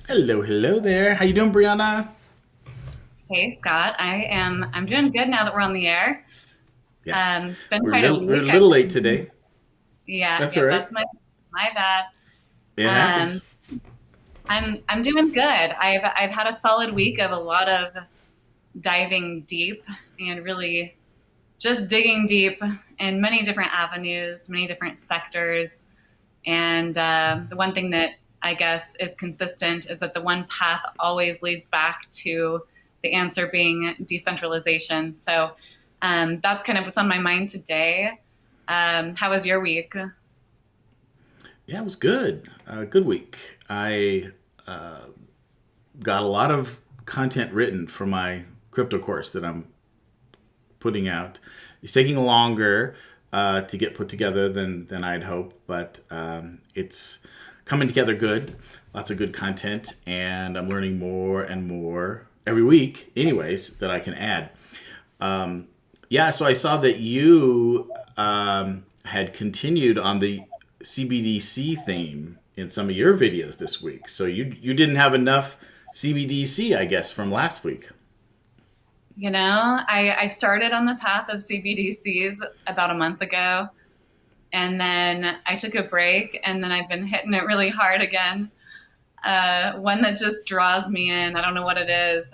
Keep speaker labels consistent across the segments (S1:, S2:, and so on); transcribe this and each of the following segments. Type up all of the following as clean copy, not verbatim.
S1: Hello there. How you doing, Brianna?
S2: Hey Scott, I'm doing good now that we're on the air.
S1: Yeah,
S2: Been
S1: we're a
S2: quite a
S1: little we're a
S2: week.
S1: little late today.
S2: Yeah,
S1: That's all
S2: yeah,
S1: right.
S2: that's my bad.
S1: It
S2: Um,
S1: happens.
S2: I'm doing good. I've had a solid week of a lot of diving deep and really just digging deep in many different avenues, many different sectors. And the one thing that I guess is consistent is that the one path always leads back to the answer being decentralization. So that's kind of what's on my mind today. How was your week?
S1: Yeah, it was good. Good week. I got a lot of content written for my crypto course that I'm putting out. It's taking longer to get put together than I'd hoped, but it's coming together good. Lots of good content, and I'm learning more and more every week, anyways, that I can add. Yeah, so I saw that you had continued on the CBDC theme in some of your videos this week. So you didn't have enough CBDC, I guess, from last week.
S2: I started on the path of CBDCs about a month ago, and then I took a break, and then I've been hitting it really hard again. One that just draws me in. I don't know what it is,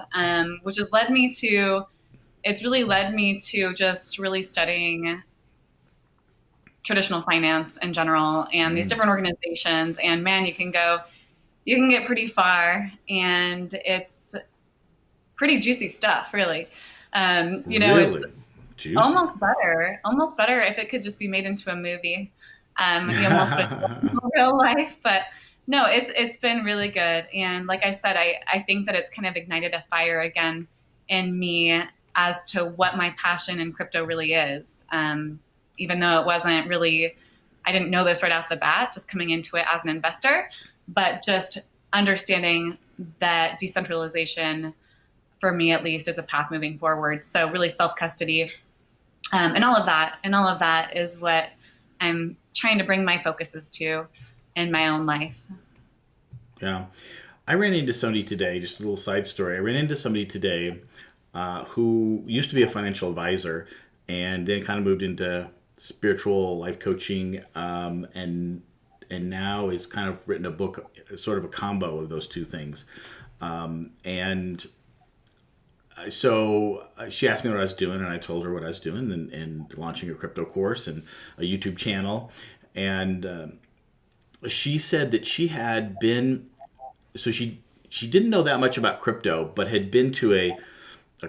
S2: which has led me to it's really led me to just really studying traditional finance in general and these
S1: Mm,
S2: different organizations. And man, you can get pretty far, and it's pretty juicy stuff, really. It's
S1: really juicy.
S2: almost better if it could just be made into a movie. You almost wish it was real life, but no, it's been really good. And like I said, I think that it's kind of ignited a fire again in me as to what my passion in crypto really is. Even though it wasn't really, I didn't know this right off the bat, just coming into it as an investor, but just understanding that decentralization, for me at least, is a path moving forward. So really self custody, and all of that is what I'm trying to bring my focuses to in my own life.
S1: Yeah. I ran into somebody today, just a little side story. I ran into somebody today who used to be a financial advisor and then kind of moved into spiritual life coaching, and now is kind of written a book, sort of a combo of those two things. And so she asked me what I was doing, and I told her what I was doing, and launching a crypto course and a YouTube channel. And she said that she had been so she didn't know that much about crypto, but had been to a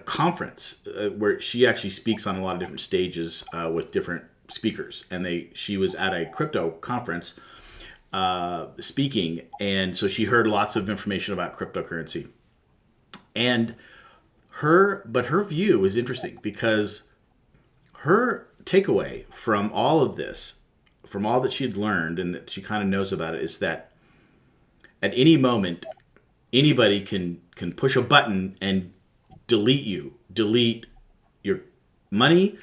S1: conference where she actually speaks on a lot of different stages with different speakers, and she was at a crypto conference speaking, and so she heard lots of information about cryptocurrency. And her view was interesting because her takeaway from all of this, from all that she had learned and that she kind of knows about it, is that at any moment anybody can push a button and delete your money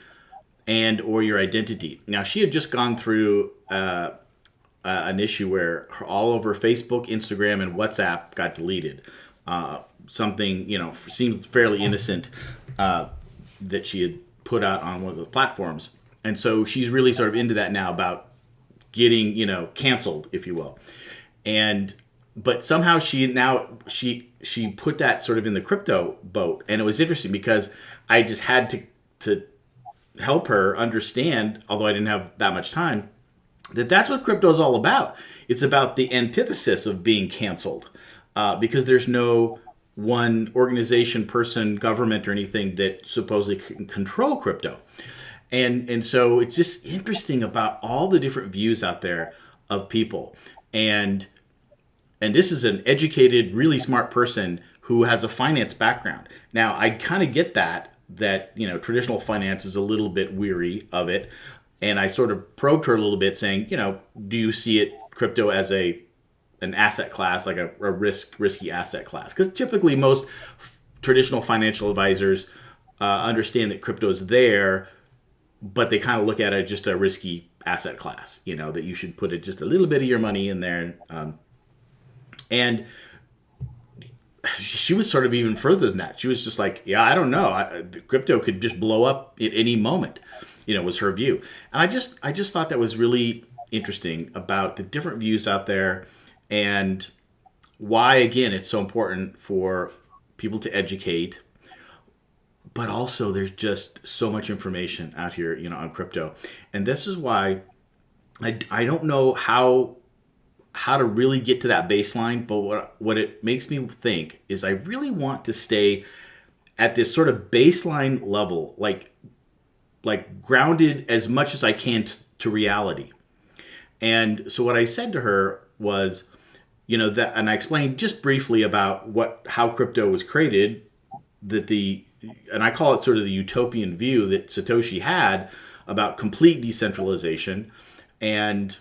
S1: and or your identity. Now she had just gone through an issue where all of her Facebook, Instagram, and WhatsApp got deleted. Something seemed fairly innocent that she had put out on one of the platforms, and so she's really sort of into that now about getting canceled, if you will. And but somehow she put that sort of in the crypto boat, and it was interesting because I just had to help her understand, although I didn't have that much time, that that's what crypto is all about. It's about the antithesis of being canceled, because there's no one organization, person, government, or anything that supposedly can control crypto. And so it's just interesting about all the different views out there of people. And this is an educated, really smart person who has a finance background. Now, I kind of get that traditional finance is a little bit weary of it. And I sort of probed her a little bit saying, do you see crypto as an asset class, like a risky asset class? Because typically most traditional financial advisors understand that crypto is there, but they kind of look at it just a risky asset class, that you should put just a little bit of your money in there. And she was sort of even further than that. She was just like, yeah, I don't know. Crypto could just blow up at any moment, was her view. And I just thought that was really interesting about the different views out there and why, again, it's so important for people to educate. But also there's just so much information out here, on crypto. And this is why I don't know how to really get to that baseline, but what it makes me think is I really want to stay at this sort of baseline level, like grounded as much as I can to reality. And so what I said to her was, that, and I explained just briefly about how crypto was created, and I call it sort of the utopian view that Satoshi had about complete decentralization, and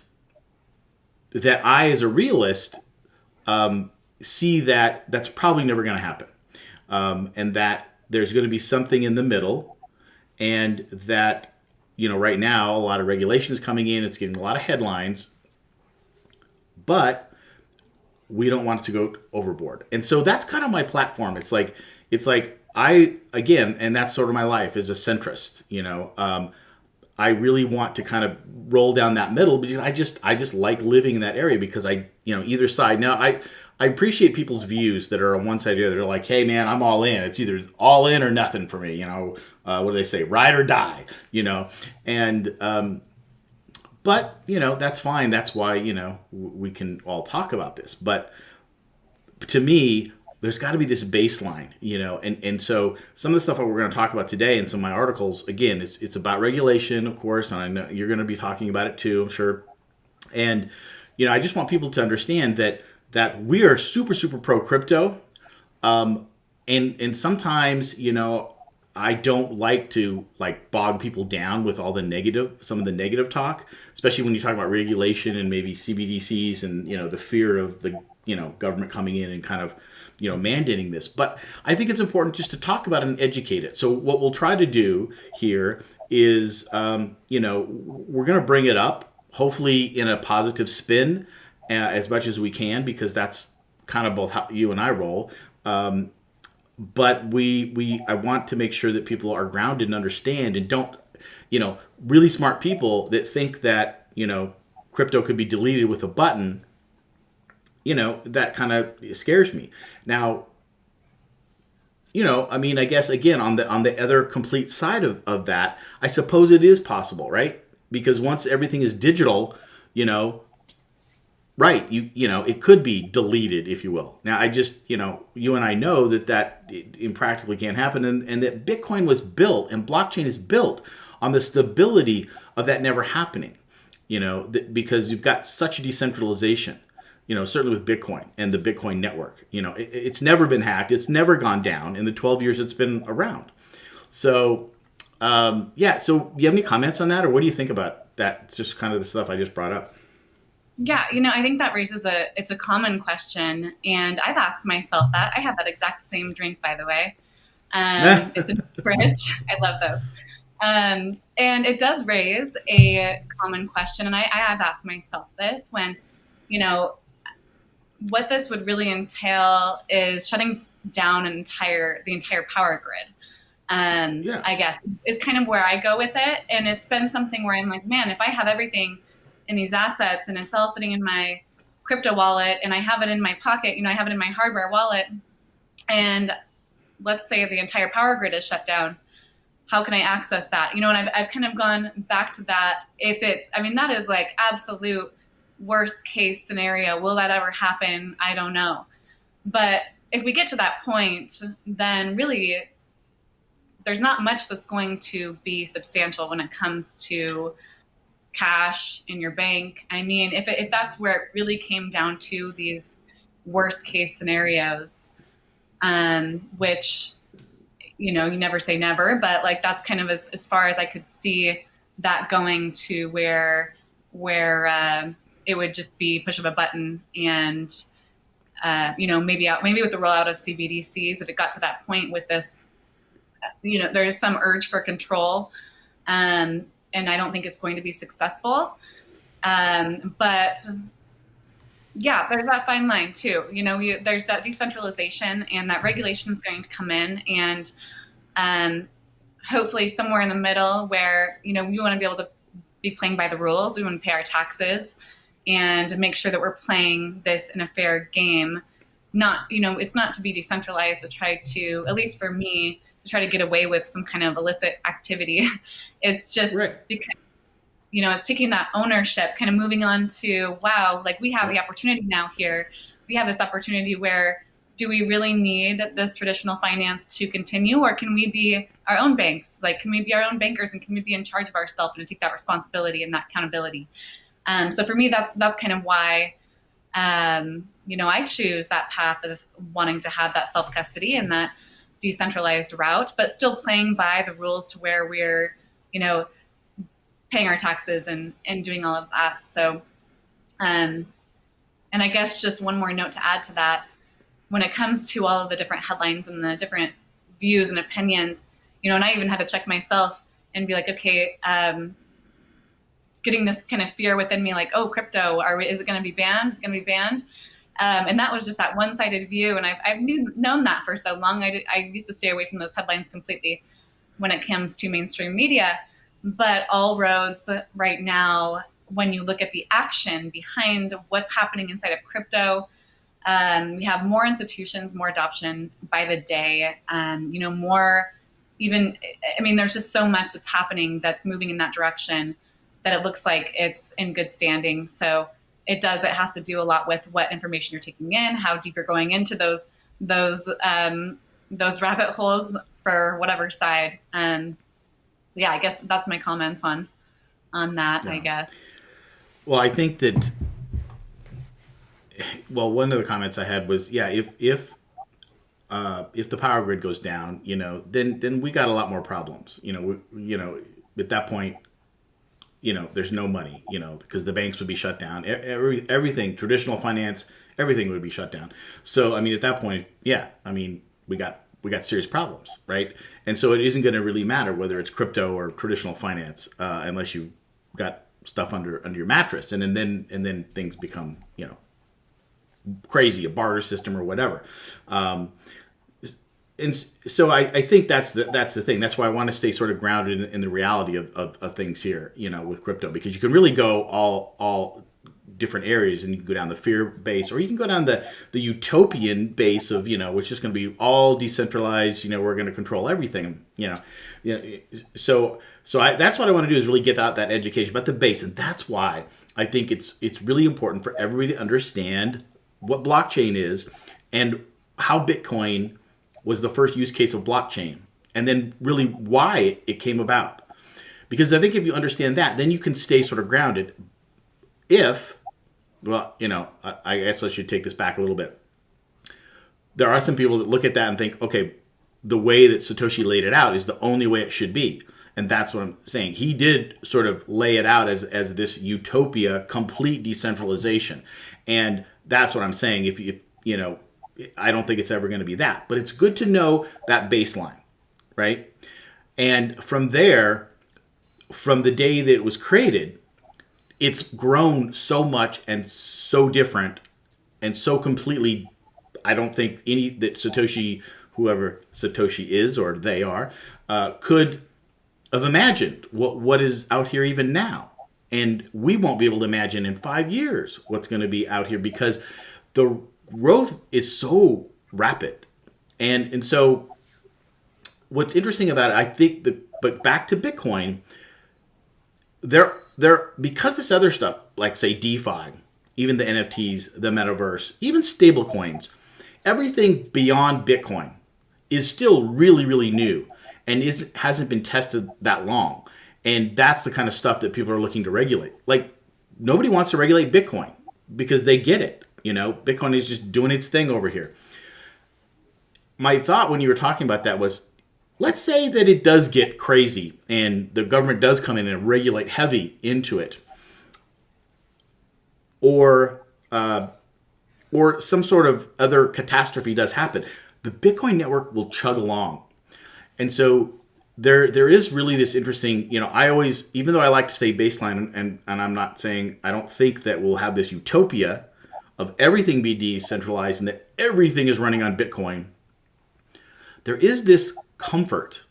S1: that I, as a realist, see that that's probably never going to happen, and that there's going to be something in the middle, and that right now a lot of regulation is coming in, it's getting a lot of headlines, but we don't want it to go overboard. And so that's kind of my platform. It's like I, again, and that's sort of my life as a centrist. I really want to kind of roll down that middle because I just like living in that area because either side. Now I appreciate people's views that are on one side or the other. They're like, hey man, I'm all in. It's either all in or nothing for me. What do they say? Ride or die. And but that's fine. That's why we can all talk about this. But to me, there's got to be this baseline, and so some of the stuff that we're going to talk about today in some of my articles, again, it's about regulation, of course, and I know you're going to be talking about it too, I'm sure. And I just want people to understand that we are super, super pro crypto, and sometimes I don't like to bog people down with all some of the negative talk, especially when you talk about regulation and maybe CBDCs and the fear of the government coming in and kind of mandating this. But I think it's important just to talk about it and educate it. So what we'll try to do here is we're going to bring it up, hopefully in a positive spin as much as we can, because that's kind of both how you and I roll. But I want to make sure that people are grounded and understand and don't, really smart people that think that, crypto could be deleted with a button, that kind of scares me. Now, I guess again, on the other complete side of that, I suppose it is possible, right? Because once everything is digital, Right. It could be deleted, if you will. Now, you and I know that impractically can't happen, and that Bitcoin was built and blockchain is built on the stability of that never happening. Because you've got such a decentralization. Certainly with Bitcoin and the Bitcoin network. It's never been hacked. It's never gone down in the 12 years it's been around. So, yeah. So, you have any comments on that, or what do you think about that? It's just kind of the stuff I just brought up.
S2: Yeah, I think that raises it's a common question, and I've asked myself that. I have that exact same drink, by the way. It's a fridge. I love those. And it does raise a common question, and I have asked myself this when, you know, what this would really entail is shutting down the entire power grid.
S1: Yeah.
S2: I guess is kind of where I go with it, and it's been something where I'm like, man, if I have everything in these assets and it's all sitting in my crypto wallet and I have it in my pocket, I have it in my hardware wallet, and let's say the entire power grid is shut down, how can I access that? And I've kind of gone back to that. That is like absolute worst case scenario. Will that ever happen? I don't know. But if we get to that point, then really there's not much that's going to be substantial when it comes to cash in your bank. If that's where it really came down to these worst case scenarios, which, you never say never, but like that's kind of as far as I could see that going to where it would just be push of a button and, maybe with the rollout of CBDCs, if it got to that point with this, there's some urge for control. And I don't think it's going to be successful. But yeah, there's that fine line too. There's that decentralization and that regulation is going to come in, and hopefully somewhere in the middle where, we want to be able to be playing by the rules. We want to pay our taxes and make sure that we're playing this in a fair game. It's not to be decentralized to try to, at least for me, to try to get away with some kind of illicit activity. It's just
S1: right.
S2: Because, it's taking that ownership, kind of moving on to, wow, like we have the opportunity now here. We have this opportunity where, do we really need this traditional finance to continue, or can we be our own banks? Like, can we be our own bankers, and can we be in charge of ourselves and take that responsibility and that accountability? So for me, that's kind of why, I choose that path of wanting to have that self-custody and that decentralized route, but still playing by the rules to where we're, paying our taxes and doing all of that. So, and I guess just one more note to add to that, when it comes to all of the different headlines and the different views and opinions, and I even had to check myself and be like, okay, getting this kind of fear within me, like, oh, crypto, is it going to be banned? Is it going to be banned? And that was just that one-sided view. And I've known that for so long. I used to stay away from those headlines completely when it comes to mainstream media. But all roads right now, when you look at the action behind what's happening inside of crypto, we have more institutions, more adoption by the day, more even, there's just so much that's happening that's moving in that direction that it looks like it's in good standing. So it has to do a lot with what information you're taking in, how deep you're going into those rabbit holes for whatever side. Yeah, I guess that's my comments on that,
S1: Yeah.
S2: I guess.
S1: Well, I think that. Well, one of the comments I had was, yeah, if the power grid goes down, then we got a lot more problems. At that point, there's no money, because the banks would be shut down. Everything, traditional finance, everything would be shut down. So, at that point, yeah, we got serious problems, right? And so it isn't going to really matter whether it's crypto or traditional finance, unless you got stuff under your mattress, and then things become, crazy, a barter system or whatever. And so I think that's the thing. That's why I want to stay sort of grounded in the reality of things here, with crypto, because you can really go all different areas, and you can go down the fear base, or you can go down the utopian base of, which is going to be all decentralized. We're going to control everything. That's what I want to do, is really get out that education about the base, and that's why I think it's really important for everybody to understand what blockchain is and how Bitcoin was the first use case of blockchain, and then really why it came about. Because I think if you understand that, then you can stay sort of grounded. I guess I should take this back a little bit. There are some people that look at that and think, okay, the way that Satoshi laid it out is the only way it should be. And that's what I'm saying. He did sort of lay it out as this utopia, complete decentralization. And that's what I'm saying. I don't think it's ever going to be that. But it's good to know that baseline, right? And from there, from the day that it was created, it's grown so much and so different and so completely. I don't think that Satoshi, whoever Satoshi is or they are, could have imagined what is out here even now. And we won't be able to imagine in 5 years what's going to be out here, because the growth is so rapid. And so what's interesting about it, I think but back to Bitcoin, because this other stuff, like say DeFi, even the NFTs, the metaverse, even stable coins, everything beyond Bitcoin is still really, really new and hasn't been tested that long. And that's the kind of stuff that people are looking to regulate. Like, nobody wants to regulate Bitcoin because they get it. Bitcoin is just doing its thing over here. My thought when you were talking about that was, let's say that it does get crazy and the government does come in and regulate heavy into it, or some sort of other catastrophe does happen. The Bitcoin network will chug along. And so there is really this interesting, I always, even though I like to stay baseline, and I'm not saying, I don't think that we'll have this utopia of everything be decentralized and that everything is running on Bitcoin. There is this comfort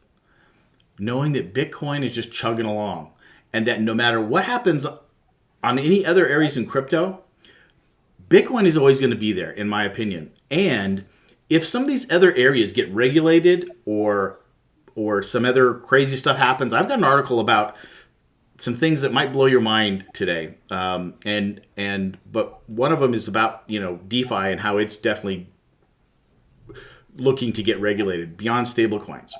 S1: knowing that Bitcoin is just chugging along, and that no matter what happens on any other areas in crypto, Bitcoin is always going to be there, in my opinion. And if some of these other areas get regulated or some other crazy stuff happens, I've got an article about some things that might blow your mind today. But one of them is about, DeFi and how it's definitely looking to get regulated beyond stablecoins.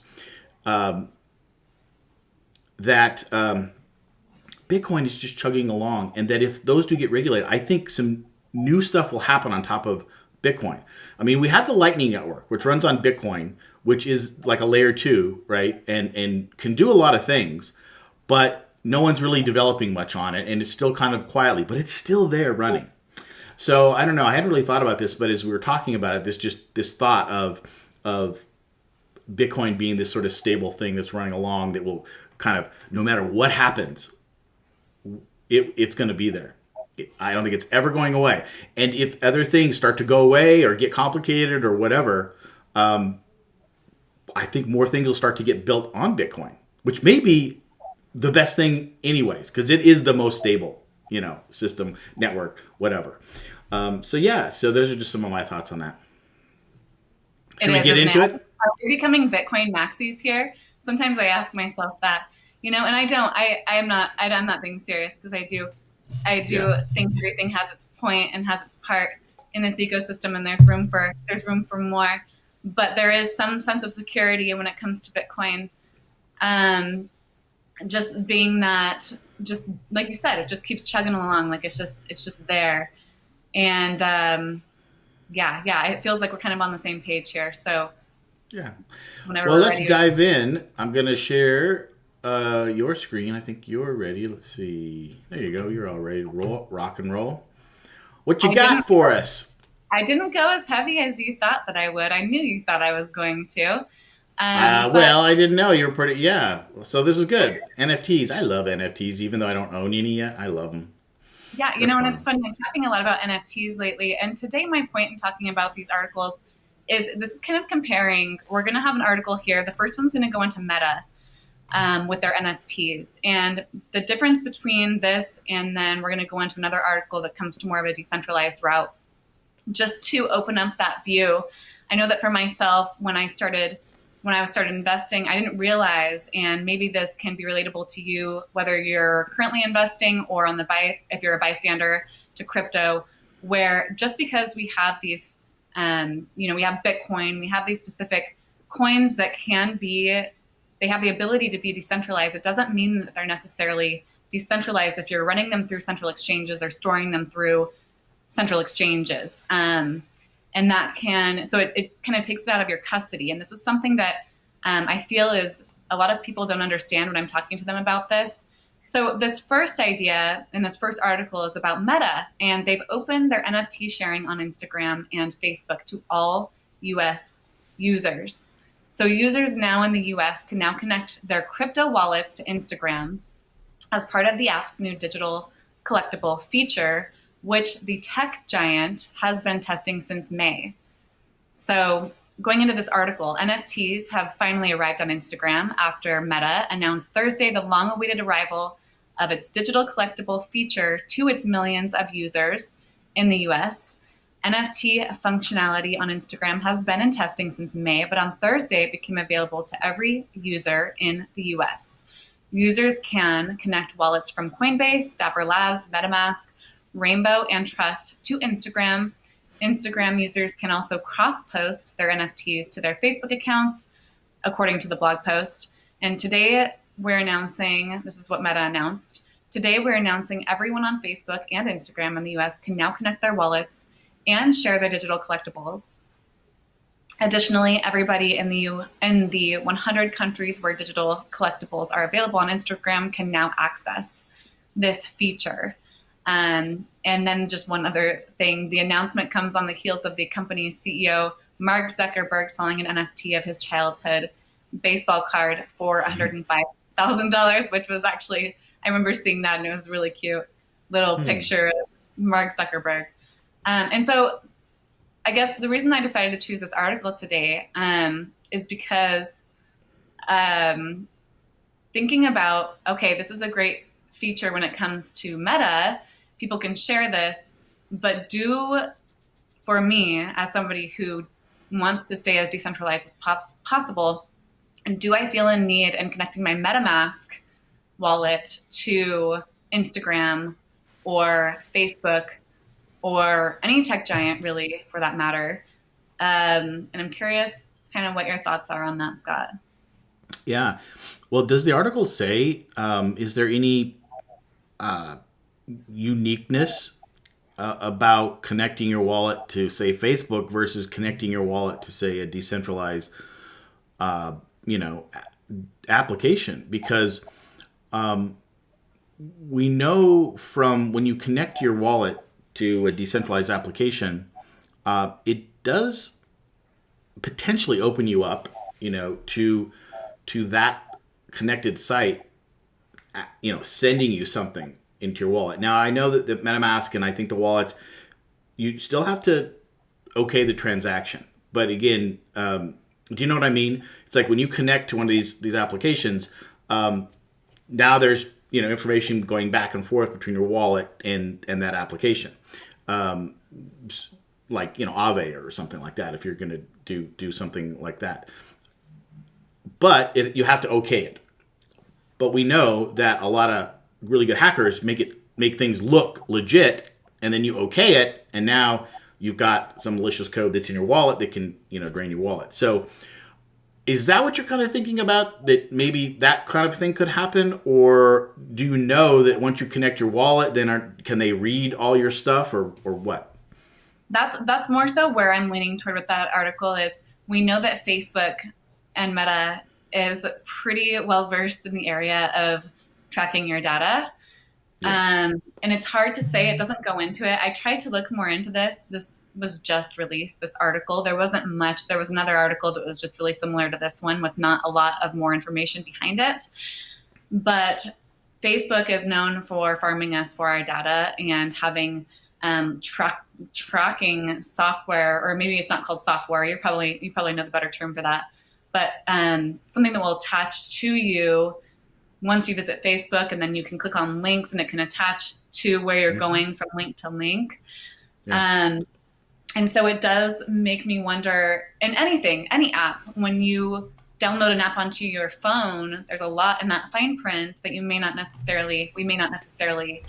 S1: Bitcoin is just chugging along, and that if those do get regulated, I think some new stuff will happen on top of Bitcoin. I mean, we have the Lightning Network, which runs on Bitcoin, which is like a layer 2, right? And can do a lot of things, but no one's really developing much on it, and it's still kind of quietly, but it's still there running. So I don't know. I hadn't really thought about this, but as we were talking about it, this thought of Bitcoin being this sort of stable thing that's running along that will kind of, no matter what happens, it's going to be there. I don't think it's ever going away. And if other things start to go away or get complicated or whatever, I think more things will start to get built on Bitcoin, which may be the best thing anyways, because it is the most stable, system, network, whatever. So those are just some of my thoughts on that. Should we get into it?
S2: Are we becoming Bitcoin maxis here? Sometimes I ask myself that, and I'm not being serious, because I do think everything has its point and has its part in this ecosystem, and there's room for more. But there is some sense of security when it comes to Bitcoin. Just being that, just like you said, it just keeps chugging along, like it's just there. And it feels like we're kind of on the same page here. So
S1: yeah.
S2: Whenever
S1: well, let's dive in. I'm going to share your screen. I think you're ready. Let's see. There you go. You're all ready to rock and roll. What you got for us?
S2: I didn't go as heavy as you thought that I would. I knew you thought I was going to.
S1: Well, I didn't know. You were pretty, yeah. So this is good. NFTs. I love NFTs, even though I don't own any yet. I love them.
S2: Yeah, and it's funny. I'm talking a lot about NFTs lately. And today my point in talking about these articles is this is kind of comparing. We're going to have an article here. The first one's going to go into Meta. with their NFTs. And the difference between this and then we're going to go into another article that comes to more of a decentralized route, just to open up that view. I know that for myself, when I started investing, I didn't realize, and maybe this can be relatable to you, whether you're currently investing or on the buy, if you're a bystander to crypto, where just because we have these, we have Bitcoin, we have these specific coins that can be, they have the ability to be decentralized. It doesn't mean that they're necessarily decentralized if you're running them through central exchanges or storing them through central exchanges. And that can, so it kind of takes it out of your custody. And this is something that I feel is a lot of people don't understand when I'm talking to them about this. So this first idea in this first article is about Meta, and they've opened their NFT sharing on Instagram and Facebook to all US users. So users now in the US can now connect their crypto wallets to Instagram as part of the app's new digital collectible feature, which the tech giant has been testing since May. So going into this article, NFTs have finally arrived on Instagram after Meta announced Thursday the long-awaited arrival of its digital collectible feature to its millions of users in the US. NFT functionality on Instagram has been in testing since May, but on Thursday it became available to every user in the US. Users can connect wallets from Coinbase, Dapper Labs, MetaMask, Rainbow, and Trust to Instagram. Instagram users can also cross-post their NFTs to their Facebook accounts, according to the blog post. And today we're announcing, this is what Meta announced, today we're announcing everyone on Facebook and Instagram in the US can now connect their wallets and share their digital collectibles. Additionally, everybody in the 100 countries where digital collectibles are available on Instagram can now access this feature. And then just one other thing, the announcement comes on the heels of the company's CEO, Mark Zuckerberg, selling an NFT of his childhood baseball card for $105,000, which was actually, I remember seeing that and it was a really cute little picture of Mark Zuckerberg. And so I guess the reason I decided to choose this article today is because thinking about, okay, this is a great feature when it comes to Meta, people can share this, but for me, as somebody who wants to stay as decentralized as possible, do I feel a need in connecting my MetaMask wallet to Instagram or Facebook or any tech giant, really, for that matter? And I'm curious kind of what your thoughts are on that, Scott.
S1: Yeah. Well, does the article say, is there any uniqueness about connecting your wallet to, say, Facebook versus connecting your wallet to, say, a decentralized, application? Because we know from when you connect your wallet to a decentralized application, it does potentially open you up, to that connected site, sending you something into your wallet. Now, I know that the MetaMask and I think the wallets, you still have to okay the transaction. But again, do you know what I mean? It's like when you connect to one of these applications, now there's information going back and forth between your wallet and that application, like Aave or something like that. If you're going to do something like that, but you have to okay it. But we know that a lot of really good hackers make things look legit, and then you okay it, and now you've got some malicious code that's in your wallet that can drain your wallet. So is that what you're kind of thinking about, that maybe that kind of thing could happen? Or do you know that once you connect your wallet, then can they read all your stuff, or what?
S2: That's more so where I'm leaning toward with that article is we know that Facebook and Meta is pretty well versed in the area of tracking your data. Yeah. And it's hard to say, it doesn't go into it. I tried to look more into this. This was just released, this article. There wasn't much. There was another article that was just really similar to this one with not a lot of more information behind it. But Facebook is known for farming us for our data and having tracking software, or maybe it's not called software. You probably know the better term for that. but something that will attach to you once you visit Facebook, and then you can click on links and it can attach to where you're
S1: Mm-hmm.
S2: going from link to link.
S1: Yeah.
S2: Um, and so it does make me wonder in anything, any app, when you download an app onto your phone, there's a lot in that fine print that we may not necessarily, really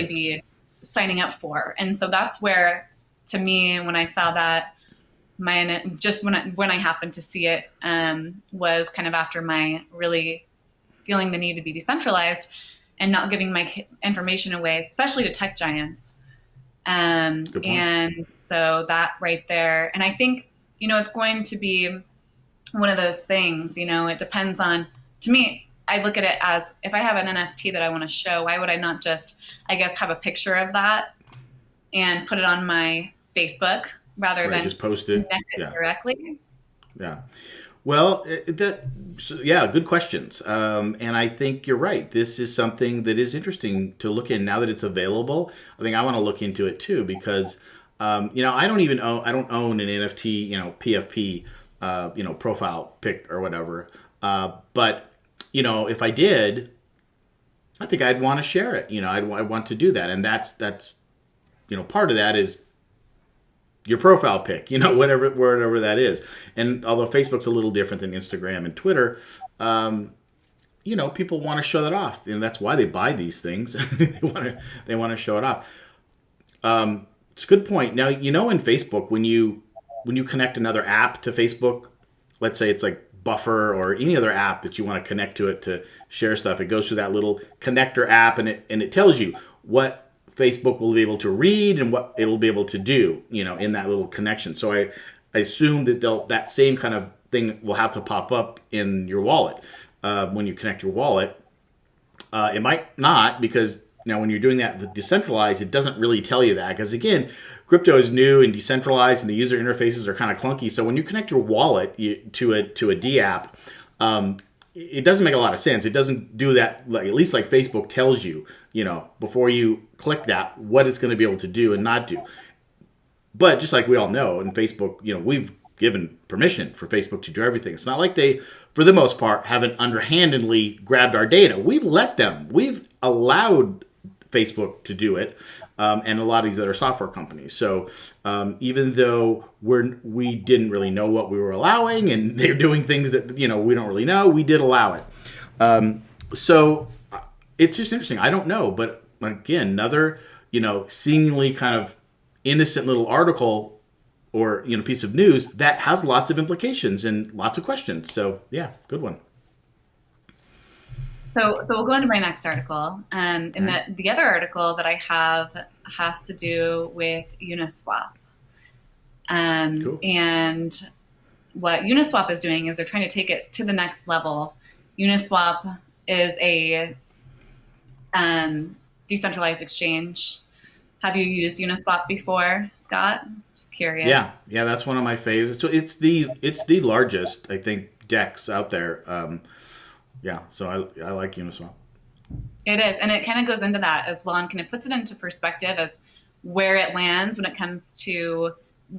S1: Right.
S2: be signing up for. And so that's where, to me, when I saw that, just when I happened to see it, was kind of after my really feeling the need to be decentralized and not giving my information away, especially to tech giants.
S1: Good point.
S2: And so that right there, and I think, it's going to be one of those things, it depends on, to me, I look at it as if I have an NFT that I want to show, why would I not just, I guess, have a picture of that and put it on my Facebook rather
S1: Right.
S2: than
S1: Just post it.
S2: connect it
S1: Yeah.
S2: directly?
S1: Yeah. Well, yeah, good questions. And I think you're right. This is something that is interesting to look in now that it's available. I think I want to look into it too because, I don't own an NFT, PFP, profile pic or whatever. But if I did, I think I'd want to share it. I'd want to do that, and that's part of that is your profile pic, whatever that is. And although Facebook's a little different than Instagram and Twitter, um, people want to show that off, and that's why they buy these things. They want to show it off. It's a good point. Now, in Facebook, when you connect another app to Facebook, let's say it's like Buffer or any other app that you want to connect to it to share stuff, it goes through that little connector app, and it tells you what Facebook will be able to read and what it'll be able to do, in that little connection. So I assume that that same kind of thing will have to pop up in your wallet when you connect your wallet. It might not, because now when you're doing that with decentralized, it doesn't really tell you that, because again, crypto is new and decentralized, and the user interfaces are kind of clunky. So when you connect your wallet to a D app, it doesn't make a lot of sense. It doesn't do that, like, at least like Facebook tells you, before you click that, what it's going to be able to do and not do. But just like we all know, in Facebook, we've given permission for Facebook to do everything. It's not like they, for the most part, haven't underhandedly grabbed our data. We've let them. We've allowed Facebook to do it, and a lot of these other software companies. So even though we didn't really know what we were allowing, and they're doing things that we don't really know, we did allow it. So it's just interesting. I don't know, but again, another seemingly kind of innocent little article or piece of news that has lots of implications and lots of questions. So yeah, good one.
S2: So we'll go into my next article.
S1: All
S2: And
S1: right.
S2: the other article that I have has to do with Uniswap.
S1: Cool.
S2: And what Uniswap is doing is they're trying to take it to the next level. Uniswap is a decentralized exchange. Have you used Uniswap before, Scott? Just curious.
S1: Yeah, that's one of my favorites. So it's the largest, I think, DEX out there. Yeah, so I like Uniswap.
S2: It is. And it kind of goes into that as well and kind of puts it into perspective as where it lands when it comes to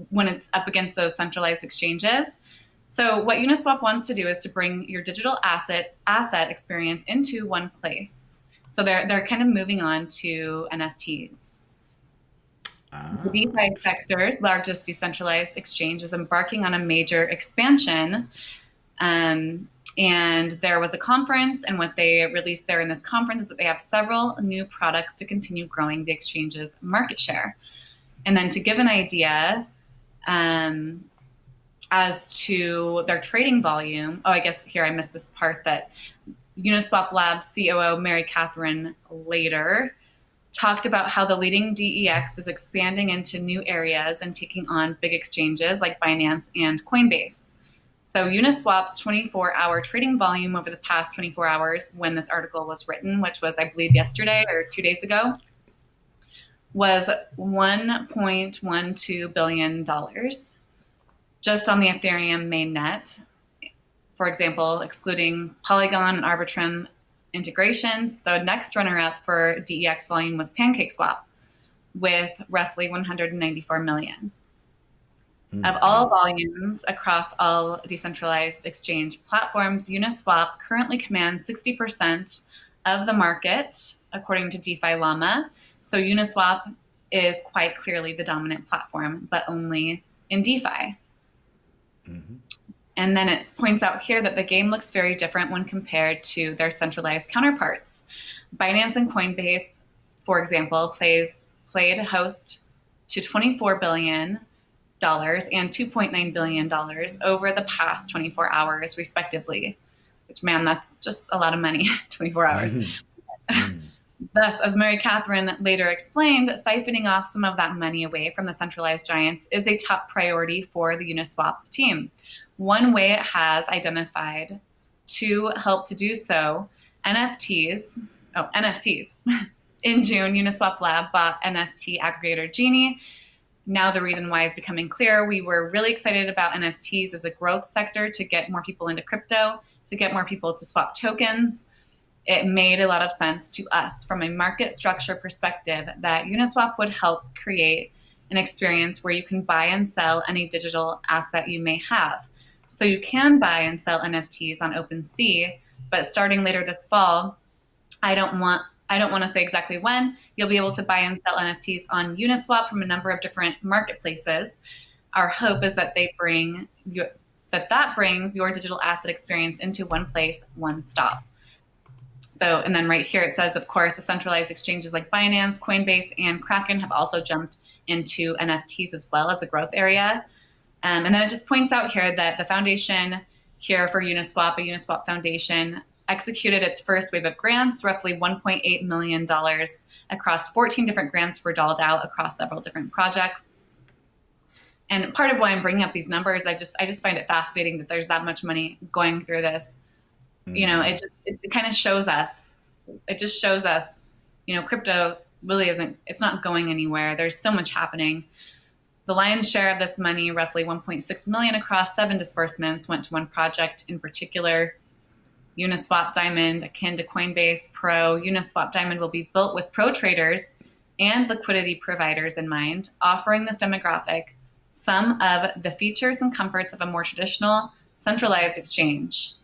S2: when it's up against those centralized exchanges. So what Uniswap wants to do is to bring your digital asset experience into one place. So they're kind of moving on to NFTs. The
S1: Ah,
S2: DeFi sector's largest decentralized exchange is embarking on a major expansion. And there was a conference, and what they released there in this conference is that they have several new products to continue growing the exchange's market share. And then to give an idea um, as to their trading volume, I guess here I missed this part that Uniswap Labs COO Mary Catherine Later talked about how the leading DEX is expanding into new areas and taking on big exchanges like Binance and Coinbase. So Uniswap's 24-hour trading volume over the past 24 hours when this article was written, which was, I believe, yesterday or 2 days ago, was $1.12 billion just on the Ethereum mainnet. For example, excluding Polygon and Arbitrum integrations, the next runner-up for DEX volume was PancakeSwap with roughly 194 million. Of all volumes across all decentralized exchange platforms, Uniswap currently commands 60% of the market, according to DeFi Llama. So Uniswap is quite clearly the dominant platform, but only in DeFi. And then it points out here that the game looks very different when compared to their centralized counterparts. Binance and Coinbase, for example, played host to $24 billion and $2.9 billion over the past 24 hours, respectively. Which, man, that's just a lot of money, 24 hours. Thus, as Mary Catherine later explained, siphoning off some of that money away from the centralized giants is a top priority for the Uniswap team. One way it has identified to help to do so, NFTs. In June, Uniswap Lab bought NFT aggregator Genie. Now the reason why is becoming clear. We were really excited about NFTs as a growth sector to get more people into crypto, to get more people to swap tokens. It made a lot of sense to us from a market structure perspective that Uniswap would help create an experience where you can buy and sell any digital asset you may have. So you can buy and sell NFTs on OpenSea, but starting later this fall, I don't want to say exactly when, you'll be able to buy and sell NFTs on Uniswap from a number of different marketplaces. Our hope is that brings your digital asset experience into one place, one stop. So, and then right here it says, of course, the centralized exchanges like Binance, Coinbase, and Kraken have also jumped into NFTs as well as a growth area. And then it just points out here that the foundation here for Uniswap, a Uniswap Foundation, executed its first wave of grants, roughly $1.8 million across 14 different grants were doled out across several different projects. And part of why I'm bringing up these numbers, I just find it fascinating that there's that much money going through this. It kind of shows us, crypto really it's not going anywhere. There's so much happening. The lion's share of this money, roughly 1.6 million across 7 disbursements, went to one project in particular, Uniswap Diamond, akin to Coinbase Pro. Uniswap Diamond will be built with pro traders and liquidity providers in mind, offering this demographic some of the features and comforts of a more traditional centralized exchange.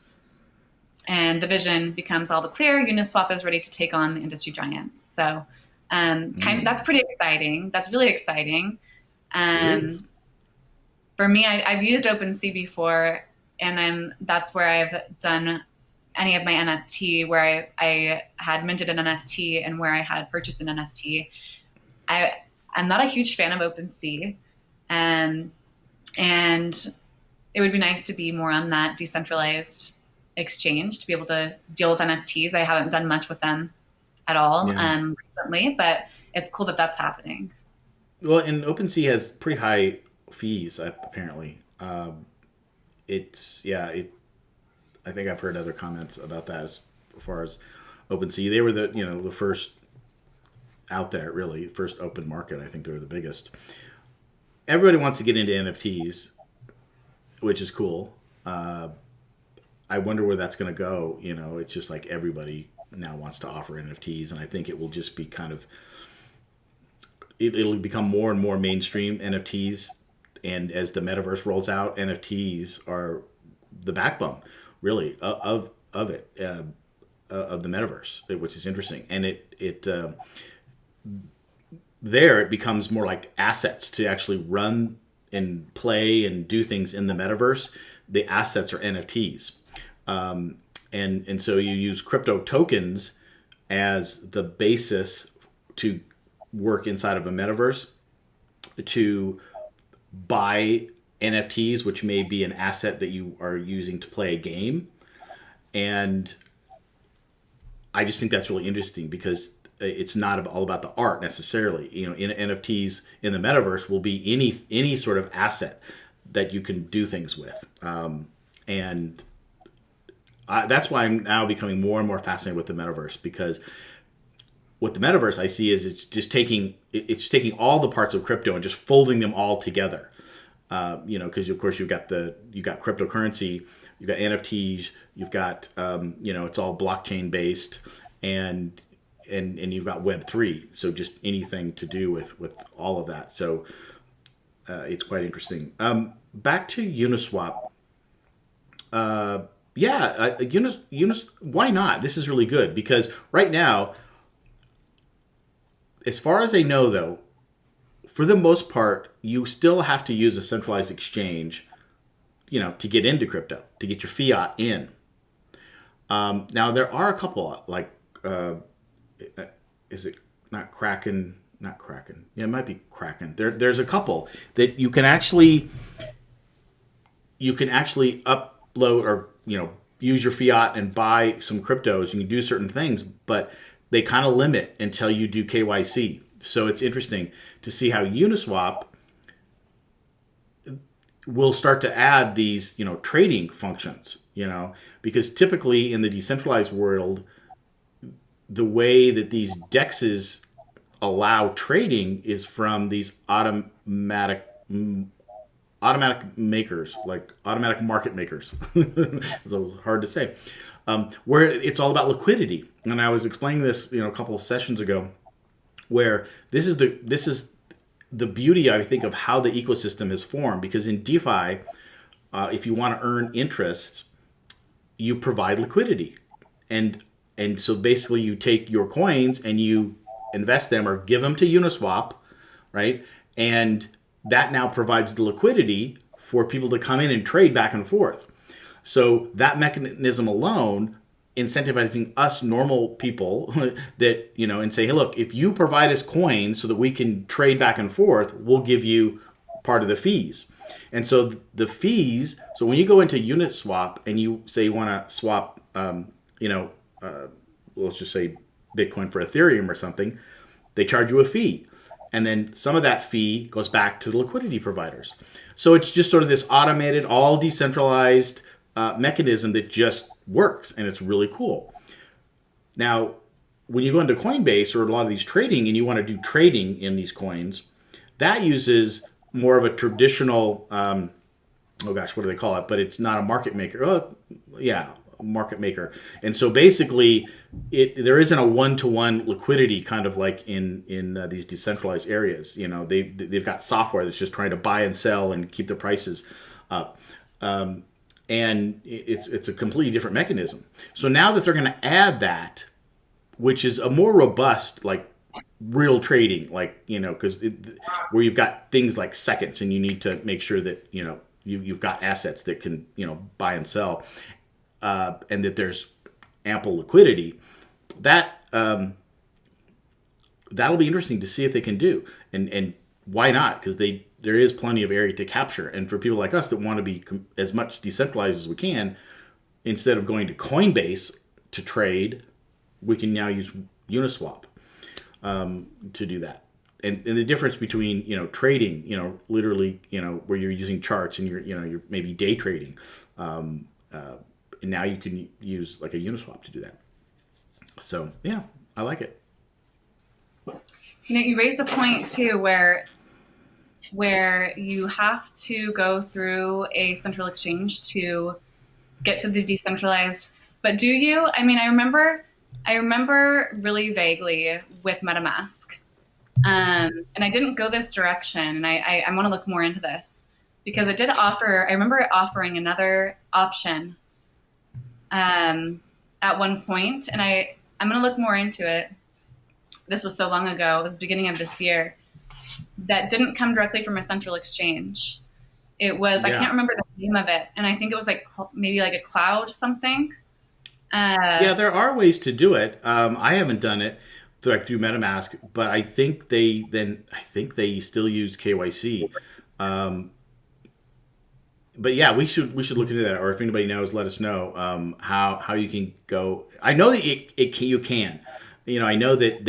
S2: And the vision becomes all the clearer. Uniswap is ready to take on the industry giants. So that's pretty exciting. That's really exciting. For me, I've used OpenSea before, and that's where I've done any of my NFT, where I had minted an NFT and where I had purchased an NFT. I'm not a huge fan of OpenSea, and it would be nice to be more on that decentralized exchange to be able to deal with NFTs. I haven't done much with them at all recently, but it's cool that that's happening.
S1: Well, and OpenSea has pretty high fees apparently. I think I've heard other comments about that as far as OpenSea. They were the first out there, really, first open market. I think they were the biggest. Everybody wants to get into NFTs, which is cool. I wonder where that's going to go. It's just like everybody now wants to offer NFTs, and I think it will just be kind of it'll become more and more mainstream, NFTs. And as the metaverse rolls out, NFTs are the backbone, really, of it, of the metaverse, which is interesting. And it becomes more like assets to actually run and play and do things in the metaverse. The assets are NFTs. And so you use crypto tokens as the basis to work inside of a metaverse to buy NFTs, which may be an asset that you are using to play a game. And I just think that's really interesting because it's not all about the art necessarily. In NFTs in the metaverse will be any sort of asset that you can do things with. And that's why I'm now becoming more and more fascinated with the metaverse, because what the metaverse I see is it's just taking all the parts of crypto and just folding them all together. Because of course you've got cryptocurrency, you've got NFTs, you've got it's all blockchain based, and you've got Web3. So just anything to do with all of that. So it's quite interesting. Back to Uniswap. Uh, yeah, why not? This is really good because right now, as far as I know, though, for the most part, you still have to use a centralized exchange, to get into crypto, to get your fiat in. Now there are a couple like, uh, is it not Kraken? Not Kraken. Yeah, it might be Kraken. There's a couple that you can actually upload or use your fiat and buy some cryptos. You can do certain things, but they kind of limit until you do KYC. So it's interesting to see how Uniswap will start to add these trading functions. Because typically in the decentralized world, the way that these dexes allow trading is from these automatic makers, like automatic market makers. It's hard to say. Where it's all about liquidity. And I was explaining this, a couple of sessions ago, where this is the beauty, I think, of how the ecosystem is formed. Because in DeFi, if you want to earn interest, you provide liquidity, and so basically you take your coins and you invest them or give them to Uniswap, right? And that now provides the liquidity for people to come in and trade back and forth. So that mechanism alone incentivizing us normal people that and say, hey, look, if you provide us coins so that we can trade back and forth, we'll give you part of the fees. And so the fees, so when you go into Uniswap and you say you want to swap, let's just say Bitcoin for Ethereum or something, they charge you a fee. And then some of that fee goes back to the liquidity providers. So it's just sort of this automated, all decentralized mechanism that just works, and it's really cool. Now, when you go into Coinbase or a lot of these trading and you want to do trading in these coins, that uses more of a traditional, oh gosh, what do they call it? But it's not a market maker. Oh, yeah, a market maker. And so basically, there isn't a one-to-one liquidity kind of like in these decentralized areas. They've got software that's just trying to buy and sell and keep the prices up. And it's a completely different mechanism. So now that they're going to add that, which is a more robust, like real trading, like because where you've got things like seconds, and you need to make sure that you've got assets that can buy and sell, and that there's ample liquidity. That'll be interesting to see if they can do, and why not? Because there is plenty of area to capture. And for people like us that want to be as much decentralized as we can, instead of going to Coinbase to trade, we can now use Uniswap to do that. And the difference between trading, literally, where you're using charts and you're maybe day trading, and now you can use like a Uniswap to do that. So yeah, I like it.
S2: You raised the point too, where you have to go through a central exchange to get to the decentralized. But do you? I mean, I remember really vaguely with MetaMask, and I didn't go this direction, and I want to look more into this because it did offer. I remember it offering another option at one point, and I'm going to look more into it. This was so long ago. It was the beginning of this year. That didn't come directly from a central exchange. It was, I can't remember the name of it. And I think it was like maybe like a cloud something.
S1: Yeah, there are ways to do it. I haven't done it through MetaMask, but I think they still use KYC. But yeah, we should look into that. Or if anybody knows, let us know how you can go. I know that you can. I know that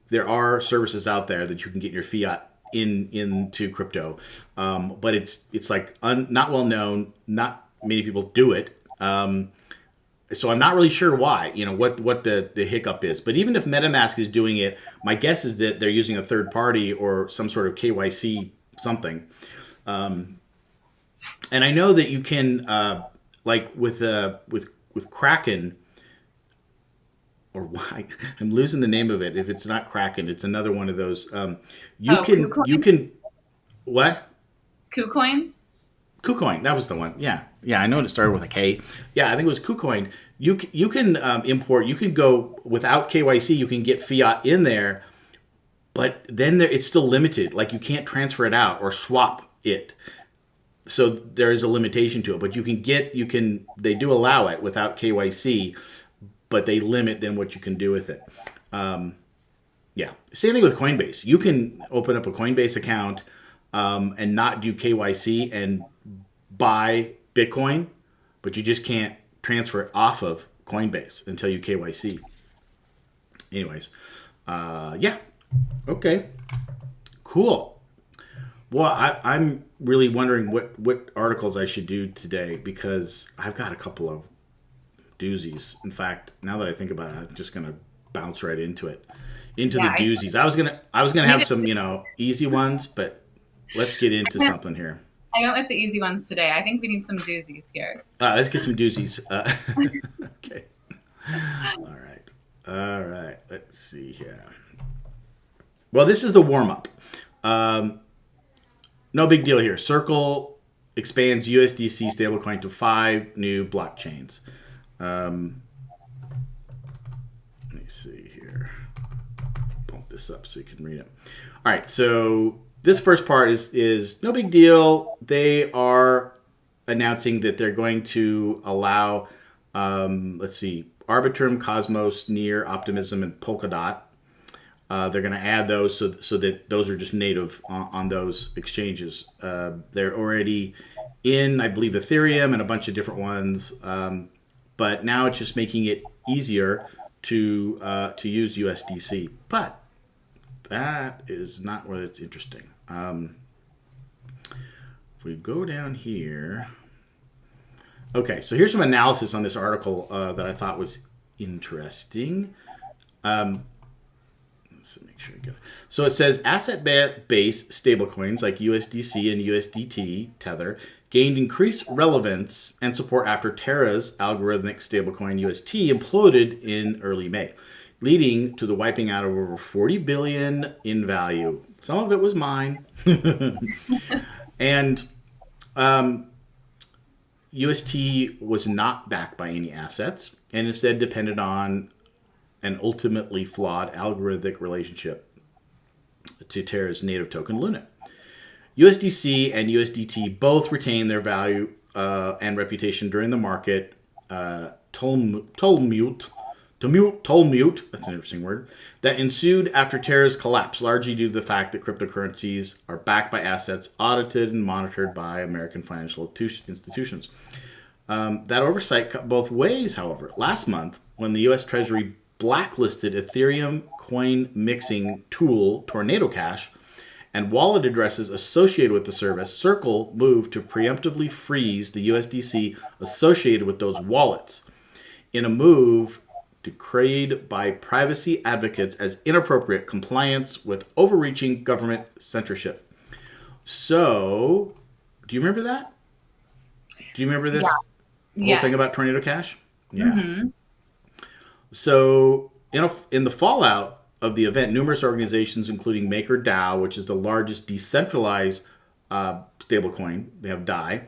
S1: there are services out there that you can get your fiat into crypto, but it's like not well known. Not many people do it. So I'm not really sure why. What the hiccup is. But even if MetaMask is doing it, my guess is that they're using a third party or some sort of KYC something. And I know that you can like with Kraken. Or why I'm losing the name of it. If it's not Kraken, it's another one of those. You can what?
S2: KuCoin?
S1: KuCoin, that was the one. Yeah, yeah, I know it started with a K. Yeah, I think it was KuCoin. You can import. You can go without KYC. You can get fiat in there, but then it's still limited. Like you can't transfer it out or swap it. So there is a limitation to it. But they do allow it without KYC, but they limit then what you can do with it. Yeah, same thing with Coinbase. You can open up a Coinbase account and not do KYC and buy Bitcoin, but you just can't transfer it off of Coinbase until you KYC. Anyways, yeah, okay, cool. Well, I'm really wondering what articles I should do today because I've got a couple of doozies. In fact, now that I think about it, I'm just gonna bounce right into it, into the
S2: Yeah,
S1: doozies. I was gonna have some easy ones, but let's get into something here.
S2: I went with the easy ones today. I think we need some doozies here.
S1: Let's get some doozies. Okay. All right. All right. Let's see here. Well, this is the warm up. No big deal here. Circle expands USDC stablecoin to 5 new blockchains. Let me see here. Bump this up so you can read it. All right. So this first part is no big deal. They are announcing that they're going to allow, let's see, Arbitrum, Cosmos, Near, Optimism, and Polkadot. They're going to add those so that those are just native on those exchanges. They're already in, I believe, Ethereum and a bunch of different ones. But now it's just making it easier to use USDC. But that is not where it's interesting. If we go down here. Okay, so here's some analysis on this article that I thought was interesting. Let's make sure I get it. So it says asset-based stablecoins like USDC and USDT Tether gained increased relevance and support after Terra's algorithmic stablecoin UST imploded in early May, leading to the wiping out of over 40 billion in value. Some of it was mine. And UST was not backed by any assets and instead depended on an ultimately flawed algorithmic relationship to Terra's native token Luna. USDC and USDT both retained their value and reputation during the market. Tumult, that's an interesting word, that ensued after Terra's collapse, largely due to the fact that cryptocurrencies are backed by assets audited and monitored by American financial institutions. That oversight cut both ways, however. Last month, when the U.S. Treasury blacklisted Ethereum coin mixing tool Tornado Cash and wallet addresses associated with the service, Circle moved to preemptively freeze the USDC associated with those wallets in a move decried by privacy advocates as inappropriate compliance with overreaching government censorship. So, do you remember that? Do you remember this whole
S2: Yes.
S1: thing about Tornado Cash? Yeah.
S2: Mm-hmm.
S1: So, in the fallout of the event, numerous organizations, including MakerDAO, which is the largest decentralized stablecoin, they have DAI,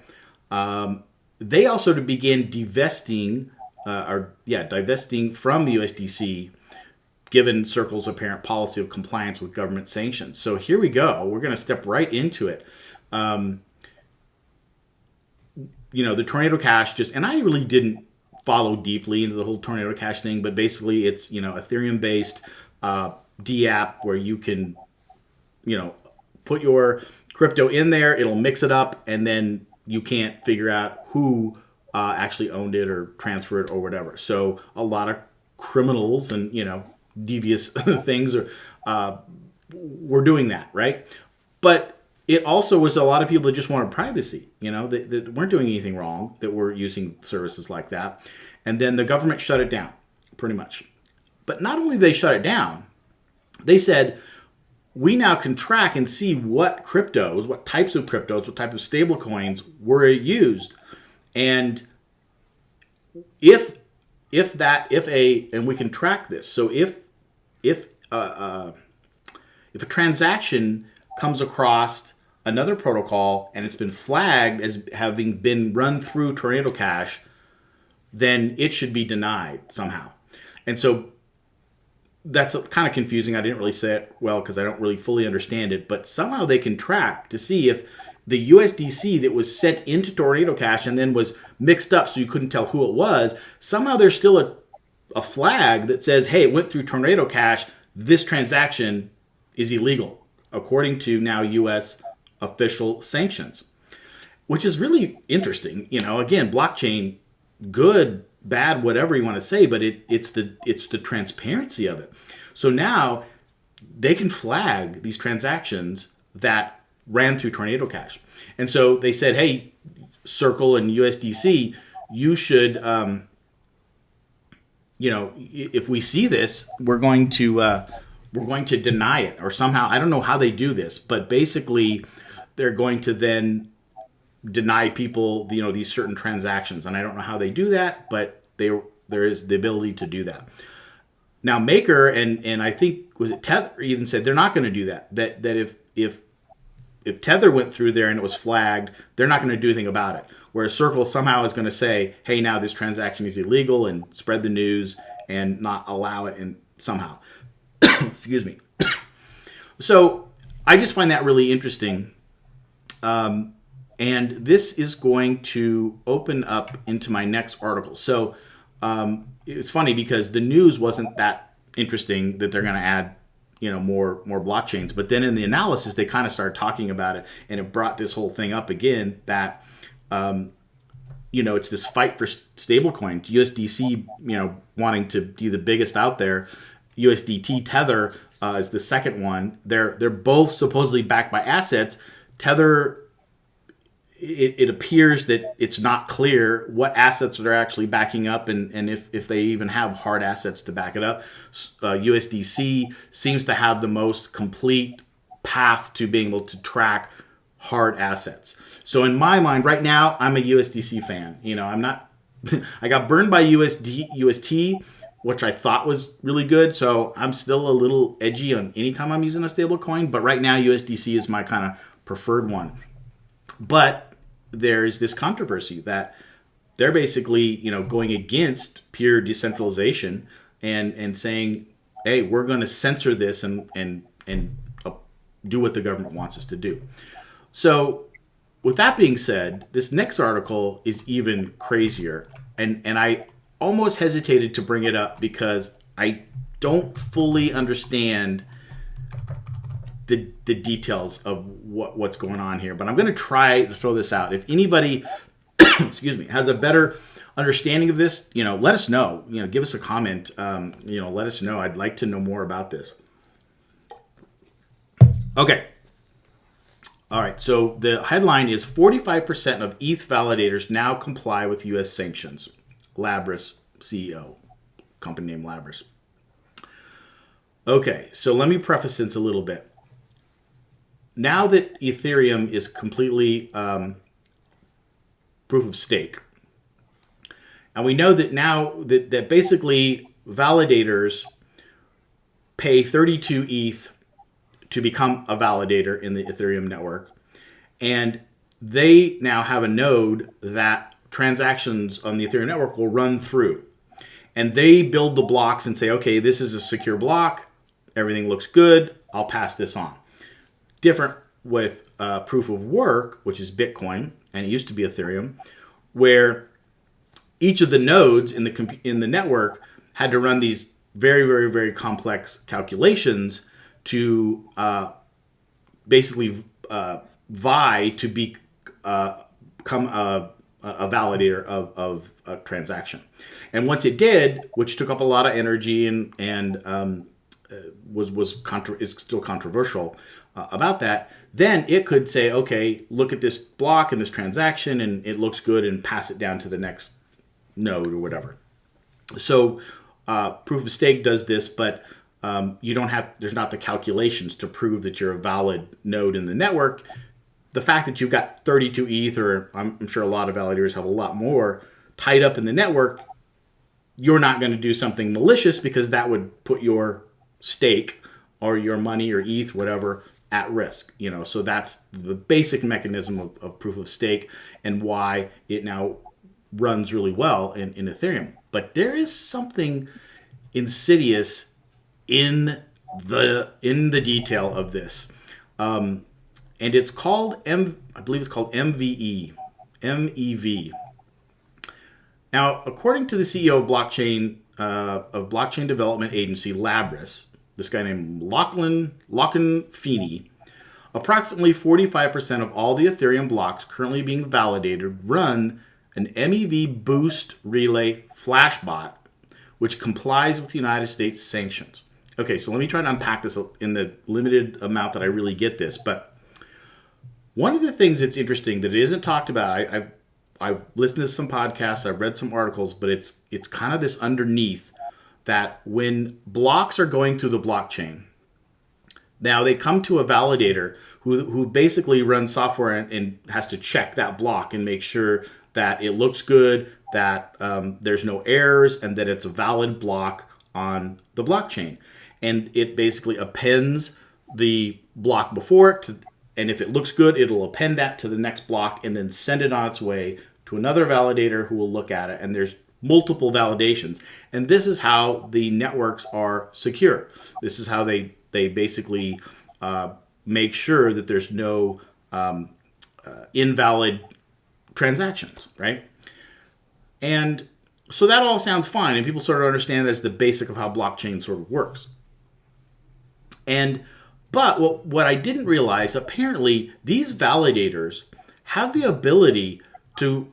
S1: they also began divesting from the USDC, given Circle's apparent policy of compliance with government sanctions. So here we go. We're going to step right into it. The Tornado Cash and I really didn't follow deeply into the whole Tornado Cash thing, but basically it's, Ethereum-based DApp where you can, put your crypto in there, it'll mix it up, and then you can't figure out who actually owned it or transferred it or whatever. So a lot of criminals and, devious things were doing that, right? But it also was a lot of people that just wanted privacy, that weren't doing anything wrong, that were using services like that. And then the government shut it down, pretty much. But not only did they shut it down, they said, we now can track and see what cryptos, what types of cryptos, what type of stable coins were used. And and we can track this. So if a transaction comes across another protocol and it's been flagged as having been run through Tornado Cash, then it should be denied somehow. And so that's kind of confusing. I didn't really say it well because I don't really fully understand it, but somehow they can track to see if the USDC that was sent into Tornado Cash and then was mixed up so you couldn't tell who it was, somehow there's still a flag that says, hey, it went through Tornado Cash. This transaction is illegal, according to now U.S. official sanctions, which is really interesting. Again, blockchain, good, bad, whatever you want to say, but it's the transparency of it. So now they can flag these transactions that ran through Tornado Cash. And so they said, hey, Circle and USDC, you should, if we see this, we're going to deny it or somehow. I don't know how they do this, but basically they're going to then deny people, these certain transactions. And I don't know how they do that, but there is the ability to do that. Now, Maker and I think, was it Tether, even said they're not going to do that. That if Tether went through there and it was flagged, they're not going to do anything about it. Whereas Circle somehow is going to say, hey, now this transaction is illegal and spread the news and not allow it and somehow. Excuse me. So I just find that really interesting. And this is going to open up into my next article. So it's funny because the news wasn't that interesting that they're going to add more blockchains, but then in the analysis they kind of started talking about it, and it brought this whole thing up again that it's this fight for stablecoins. USDC wanting to be the biggest out there, USDT Tether is the second one. They're both supposedly backed by assets. Tether, it appears that it's not clear what assets they're actually backing up and if they even have hard assets to back it up. USDC seems to have the most complete path to being able to track hard assets. So in my mind right now, I'm a USDC fan. I'm not, I got burned by UST, which I thought was really good. So I'm still a little edgy on anytime I'm using a stable coin, but right now USDC is my kind of preferred one. But there's this controversy that they're basically, going against pure decentralization and saying, hey, we're going to censor this and do what the government wants us to do. So with that being said, this next article is even crazier. And I almost hesitated to bring it up because I don't fully understand the details of what's going on here, but I'm going to try to throw this out. If anybody, excuse me, has a better understanding of this, let us know. Give us a comment. Let us know. I'd like to know more about this. Okay. All right. So the headline is 45% of ETH validators now comply with U.S. sanctions. Labris CEO, company named Labris. Okay. So let me preface this a little bit. Now that Ethereum is completely proof of stake, and we know that now that basically validators pay 32 ETH to become a validator in the Ethereum network, and they now have a node that transactions on the Ethereum network will run through. And they build the blocks and say, okay, this is a secure block, everything looks good, I'll pass this on. Different with proof of work, which is Bitcoin, and it used to be Ethereum, where each of the nodes in the network had to run these very, very, very complex calculations to basically vie to become a validator of a transaction. And once it did, which took up a lot of energy and is still controversial about that, then it could say, okay, look at this block and this transaction and it looks good, and pass it down to the next node or whatever. So proof of stake does this, but there's not the calculations to prove that you're a valid node in the network. The fact that you've got 32 ETH, or I'm sure a lot of validators have a lot more tied up in the network, you're not going to do something malicious because that would put your stake or your money or ETH, whatever, at risk. So that's the basic mechanism of proof of stake and why it now runs really well in Ethereum. But there is something insidious in the detail of this, and it's called I believe it's called MEV. Now, according to the CEO of blockchain development agency Labris, this guy named Lachlan Feeney, approximately 45% of all the Ethereum blocks currently being validated run an MEV boost relay flash bot, which complies with United States sanctions. Okay, so let me try to unpack this in the limited amount that I really get this. But one of the things that's interesting that isn't talked about, I've listened to some podcasts, I've read some articles, but it's kind of this underneath that when blocks are going through the blockchain, now they come to a validator who basically runs software and has to check that block and make sure that it looks good, that there's no errors, and that it's a valid block on the blockchain. And it basically appends the block before it, and if it looks good, it'll append that to the next block and then send it on its way to another validator who will look at it. And there's multiple validations. And this is how the networks are secure. This is how they basically make sure that there's no invalid transactions, right? And so that all sounds fine, and people sort of understand as the basic of how blockchain sort of works. But what I didn't realize, apparently these validators have the ability to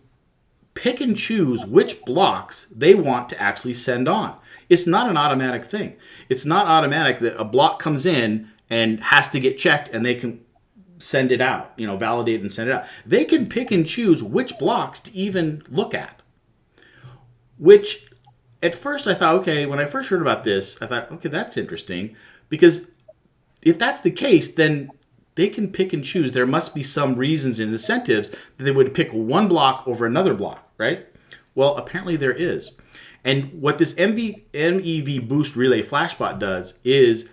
S1: pick and choose which blocks they want to actually send on. It's not an automatic thing. It's not automatic that a block comes in and has to get checked and they can send it out, validate and send it out. They can pick and choose which blocks to even look at. Which at first I thought, okay, when I first heard about this, I thought, okay, that's interesting. Because if that's the case, then they can pick and choose. There must be some reasons and incentives that they would pick one block over another block, right? Well, apparently there is. And what this MEV Boost Relay Flashbot does is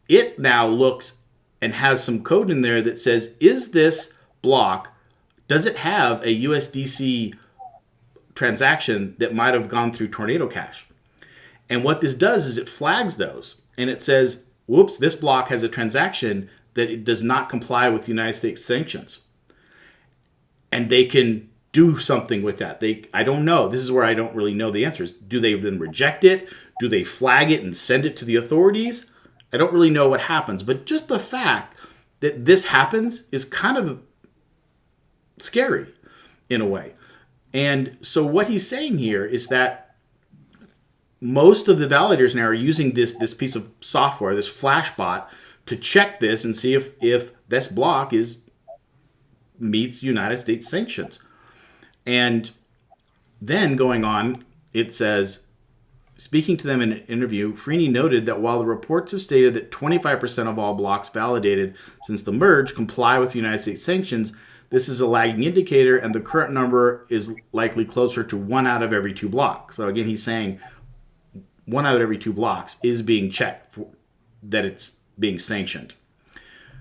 S1: it now looks and has some code in there that says, is this block, does it have a USDC transaction that might have gone through Tornado Cash? And what this does is it flags those. And it says, whoops, this block has a transaction that it does not comply with United States sanctions. And they can do something with that. I don't know. This is where I don't really know the answers. Do they then reject it? Do they flag it and send it to the authorities? I don't really know what happens. But just the fact that this happens is kind of scary in a way. And so what he's saying here is that most of the validators now are using this piece of software, this Flashbot, to check this and see if this block meets United States sanctions. And then going on, it says, speaking to them in an interview, Freeney noted that while the reports have stated that 25% of all blocks validated since the merge comply with United States sanctions, this is a lagging indicator, and the current number is likely closer to 1 out of every 2 blocks. So again, he's saying 1 out of every 2 blocks is being checked for that it's being sanctioned.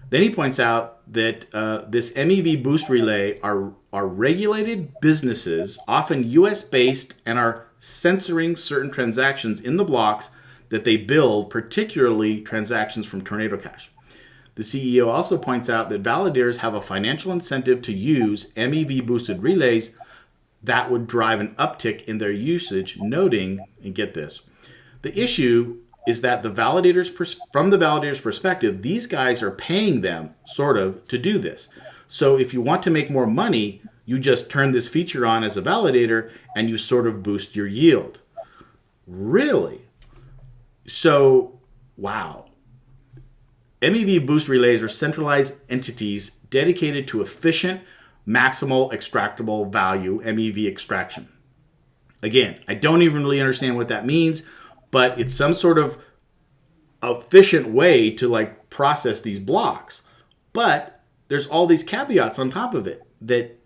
S1: Then he points out that this MEV Boost Relay are regulated businesses, often US-based, and are censoring certain transactions in the blocks that they build, particularly transactions from Tornado Cash. The CEO also points out that validators have a financial incentive to use MEV-boosted relays that would drive an uptick in their usage, noting, and get this, the issue is that from the validator's perspective, these guys are paying them, sort of, to do this. So if you want to make more money, you just turn this feature on as a validator and you sort of boost your yield. Really? So, wow. MEV boost relays are centralized entities dedicated to efficient, maximal extractable value, MEV extraction. Again, I don't even really understand what that means, but it's some sort of efficient way to process these blocks. But there's all these caveats on top of it that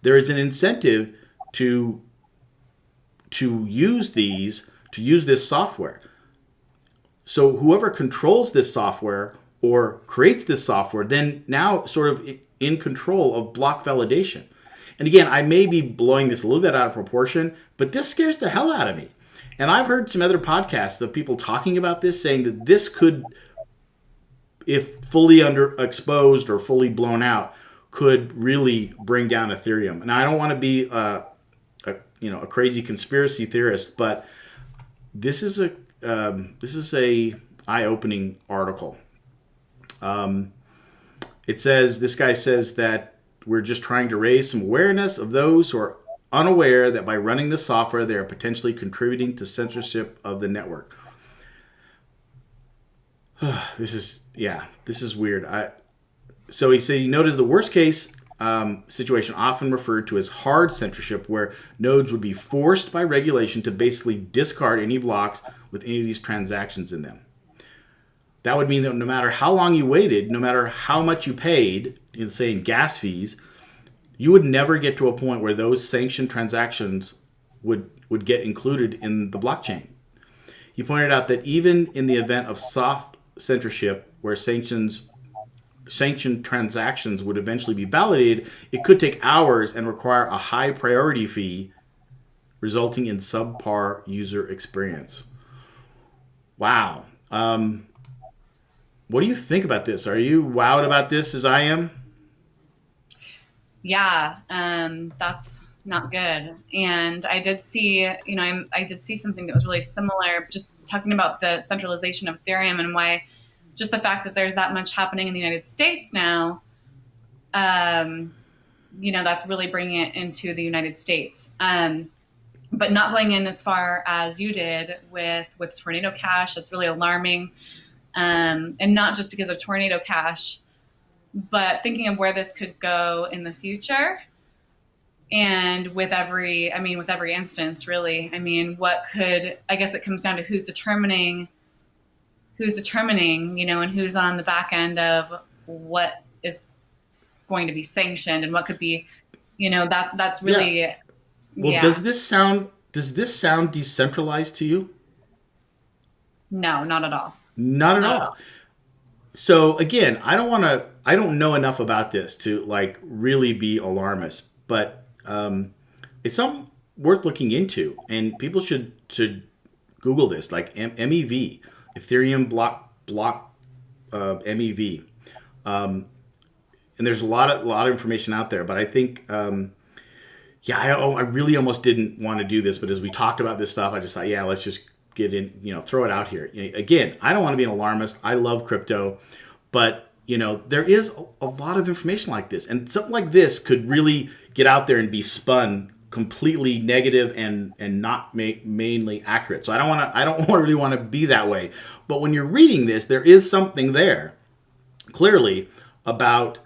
S1: there is an incentive to use this software. So whoever controls this software or creates this software, then now sort of in control of block validation. And again, I may be blowing this a little bit out of proportion, but this scares the hell out of me. And I've heard some other podcasts of people talking about this, saying that this could, if fully underexposed or fully blown out, could really bring down Ethereum. And I don't want to be a crazy conspiracy theorist, but this is a eye-opening article. It says, this guy says that we're just trying to raise some awareness of those who are unaware that by running the software, they are potentially contributing to censorship of the network. This is weird. So he said he noted the worst case situation often referred to as hard censorship, where nodes would be forced by regulation to basically discard any blocks with any of these transactions in them. That would mean that no matter how long you waited, no matter how much you paid, say in gas fees, you would never get to a point where those sanctioned transactions would get included in the blockchain. He pointed out that even in the event of soft censorship, where sanctioned transactions would eventually be validated, it could take hours and require a high priority fee, resulting in subpar user experience. Wow. What do you think about this? Are you wowed about this as I am?
S2: Yeah, that's not good. And I did see, I did see something that was really similar, just talking about the centralization of Ethereum and why just the fact that there's that much happening in the United States now, that's really bringing it into the United States. But not going in as far as you did with Tornado Cash. That's really alarming. And not just because of Tornado Cash, but thinking of where this could go in the future. And with every instance, really, I guess it comes down to who's determining, and who's on the back end of what is going to be sanctioned and what could be, that's really,
S1: yeah. Well,
S2: yeah.
S1: Does this sound decentralized to you?
S2: No, not at all.
S1: Not at
S2: Not at
S1: all.
S2: all.
S1: So again, I don't know enough about this to like really be alarmist, but it's something worth looking into, and people should Google this, like MEV, Ethereum block MEV, and there's a lot of information out there. But I think, I really almost didn't want to do this, but as we talked about this stuff, I just thought, let's just get in, throw it out here. Again, I don't want to be an alarmist. I love crypto, but there is a lot of information like this, and something like this could really get out there and be spun completely negative and not mainly accurate. So I don't really want to be that way. But when you're reading this, there is something there clearly about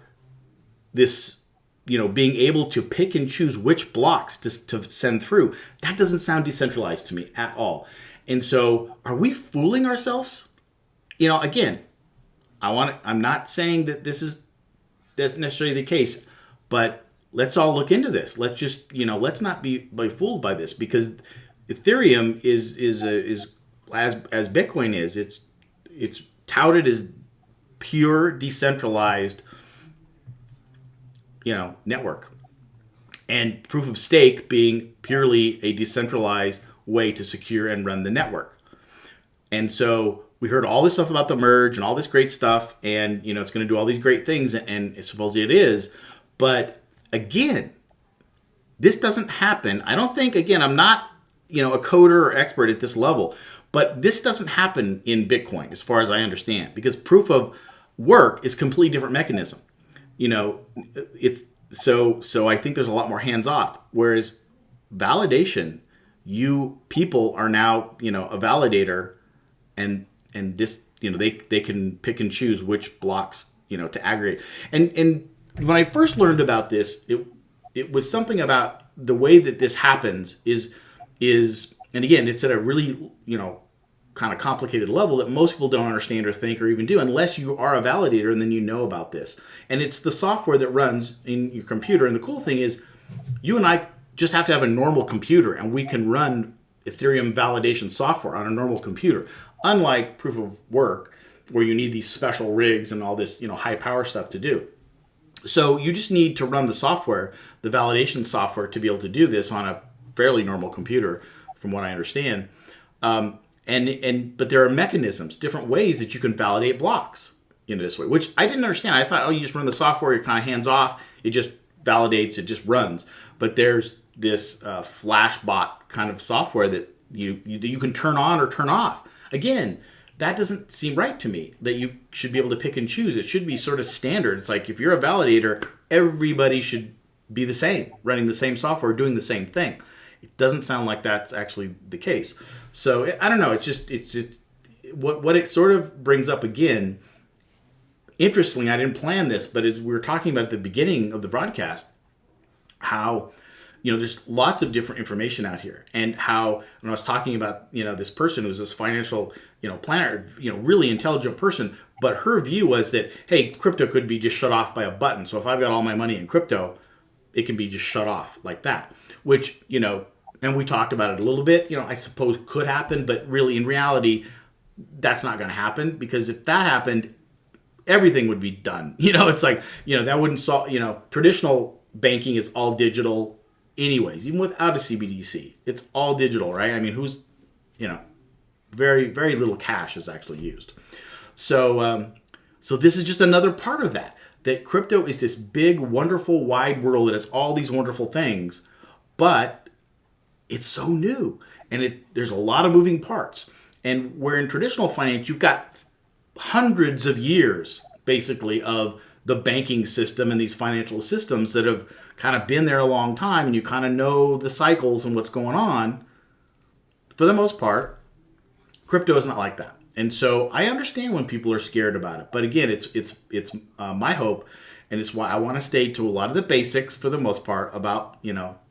S1: this, being able to pick and choose which blocks to send through. That doesn't sound decentralized to me at all. And so, are we fooling ourselves? Again, I'm not saying that this is necessarily the case, but let's all look into this. Let's just, let's not be fooled by this, because Ethereum is as Bitcoin is. It's touted as pure decentralized, network, and proof of stake being purely a decentralized way to secure and run the network. And so we heard all this stuff about the merge and all this great stuff, and it's going to do all these great things, and supposedly it is. But again, this doesn't happen. I don't think, again, I'm not a coder or expert at this level, but this doesn't happen in Bitcoin as far as I understand, because proof of work is a completely different mechanism. It's so I think there's a lot more hands off, whereas validation, people are now a validator, and this they can pick and choose which blocks to aggregate. And when I first learned about this, it was something about the way that this happens is and again, it's at a really kind of complicated level that most people don't understand or think or even do, unless you are a validator and then about this. And it's the software that runs in your computer. And the cool thing is, you and I just have to have a normal computer, and we can run Ethereum validation software on a normal computer. Unlike proof of work, where you need these special rigs and all this, high power stuff to do. So you just need to run the software, the validation software, to be able to do this on a fairly normal computer, from what I understand. But there are mechanisms, different ways that you can validate blocks in this way, which I didn't understand. I thought, oh, you just run the software, you're kind of hands off, it just validates, it just runs. But there's this flash bot kind of software that you can turn on or turn off. Again, that doesn't seem right to me, that you should be able to pick and choose. It should be sort of standard. It's like if you're a validator, everybody should be the same, running the same software, doing the same thing. It doesn't sound like that's actually the case. So I don't know. It's just what it sort of brings up again. Interestingly, I didn't plan this, but as we were talking about at the beginning of the broadcast, how there's lots of different information out here, and how when I was talking about this person who's this financial planner, really intelligent person, but her view was that, hey, crypto could be just shut off by a button. So if I've got all my money in crypto, it can be just shut off like that, which and we talked about it a little bit, I suppose could happen, but really in reality, that's not going to happen, because if that happened, everything would be done. It's like, that wouldn't solve, traditional banking is all digital anyways, even without a CBDC, it's all digital, right? I mean, very, very little cash is actually used. So this is just another part of that crypto is this big, wonderful, wide world that has all these wonderful things, but it's so new, and there's a lot of moving parts. And where in traditional finance, you've got hundreds of years, basically, of the banking system and these financial systems that have kind of been there a long time, and you kind of know the cycles and what's going on. For the most part, crypto is not like that. And so I understand when people are scared about it. But again, it's my hope, and it's why I want to stay to a lot of the basics for the most part about,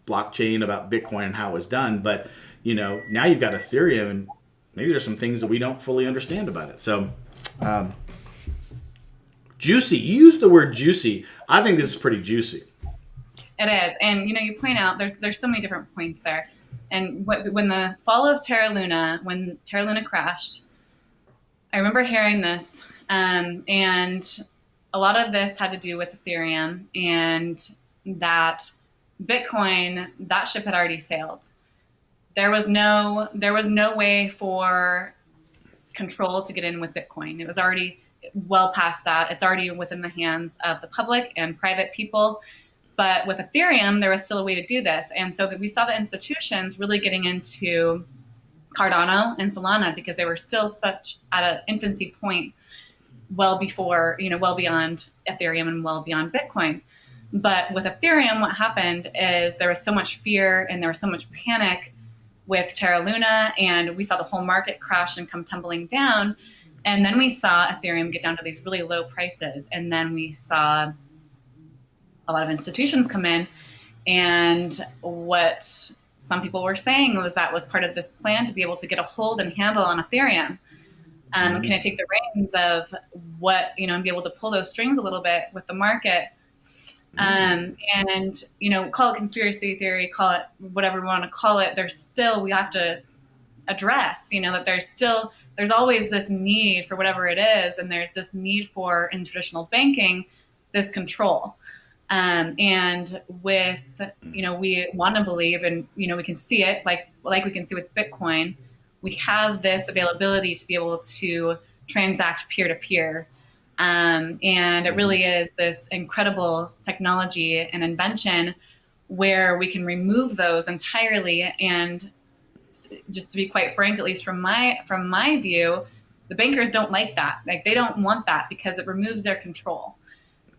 S1: blockchain, about Bitcoin and how it was done. But, now you've got Ethereum, and maybe there's some things that we don't fully understand about it. So, juicy. You used the word juicy. I think this is pretty juicy.
S2: It is. And, you point out there's so many different points there. And when the fall of Terra Luna, when Terra Luna crashed, I remember hearing this, and a lot of this had to do with Ethereum, and that Bitcoin, that ship had already sailed. There was no way for control to get in with Bitcoin. It was already well past that. It's already within the hands of the public and private people. But with Ethereum, there was still a way to do this. And so that we saw the institutions really getting into Cardano and Solana, because they were still such at an infancy point, well beyond Ethereum and well beyond Bitcoin. But with Ethereum, what happened is there was so much fear and there was so much panic with Terra Luna, and we saw the whole market crash and come tumbling down. And then we saw Ethereum get down to these really low prices. And then we saw a lot of institutions come in, and what some people were saying was that was part of this plan to be able to get a hold and handle on Ethereum. Kind of take the reins of what, and be able to pull those strings a little bit with the market. And, call it conspiracy theory, call it whatever we want to call it. We have to address, that there's always this need for whatever it is. And there's this need for, in traditional banking, this control. And with, we want to believe, and, we can see it like we can see with Bitcoin, we have this availability to be able to transact peer to peer. And it really is this incredible technology and invention where we can remove those entirely. And just to be quite frank, at least from my view, the bankers don't like that. Like, they don't want that because it removes their control.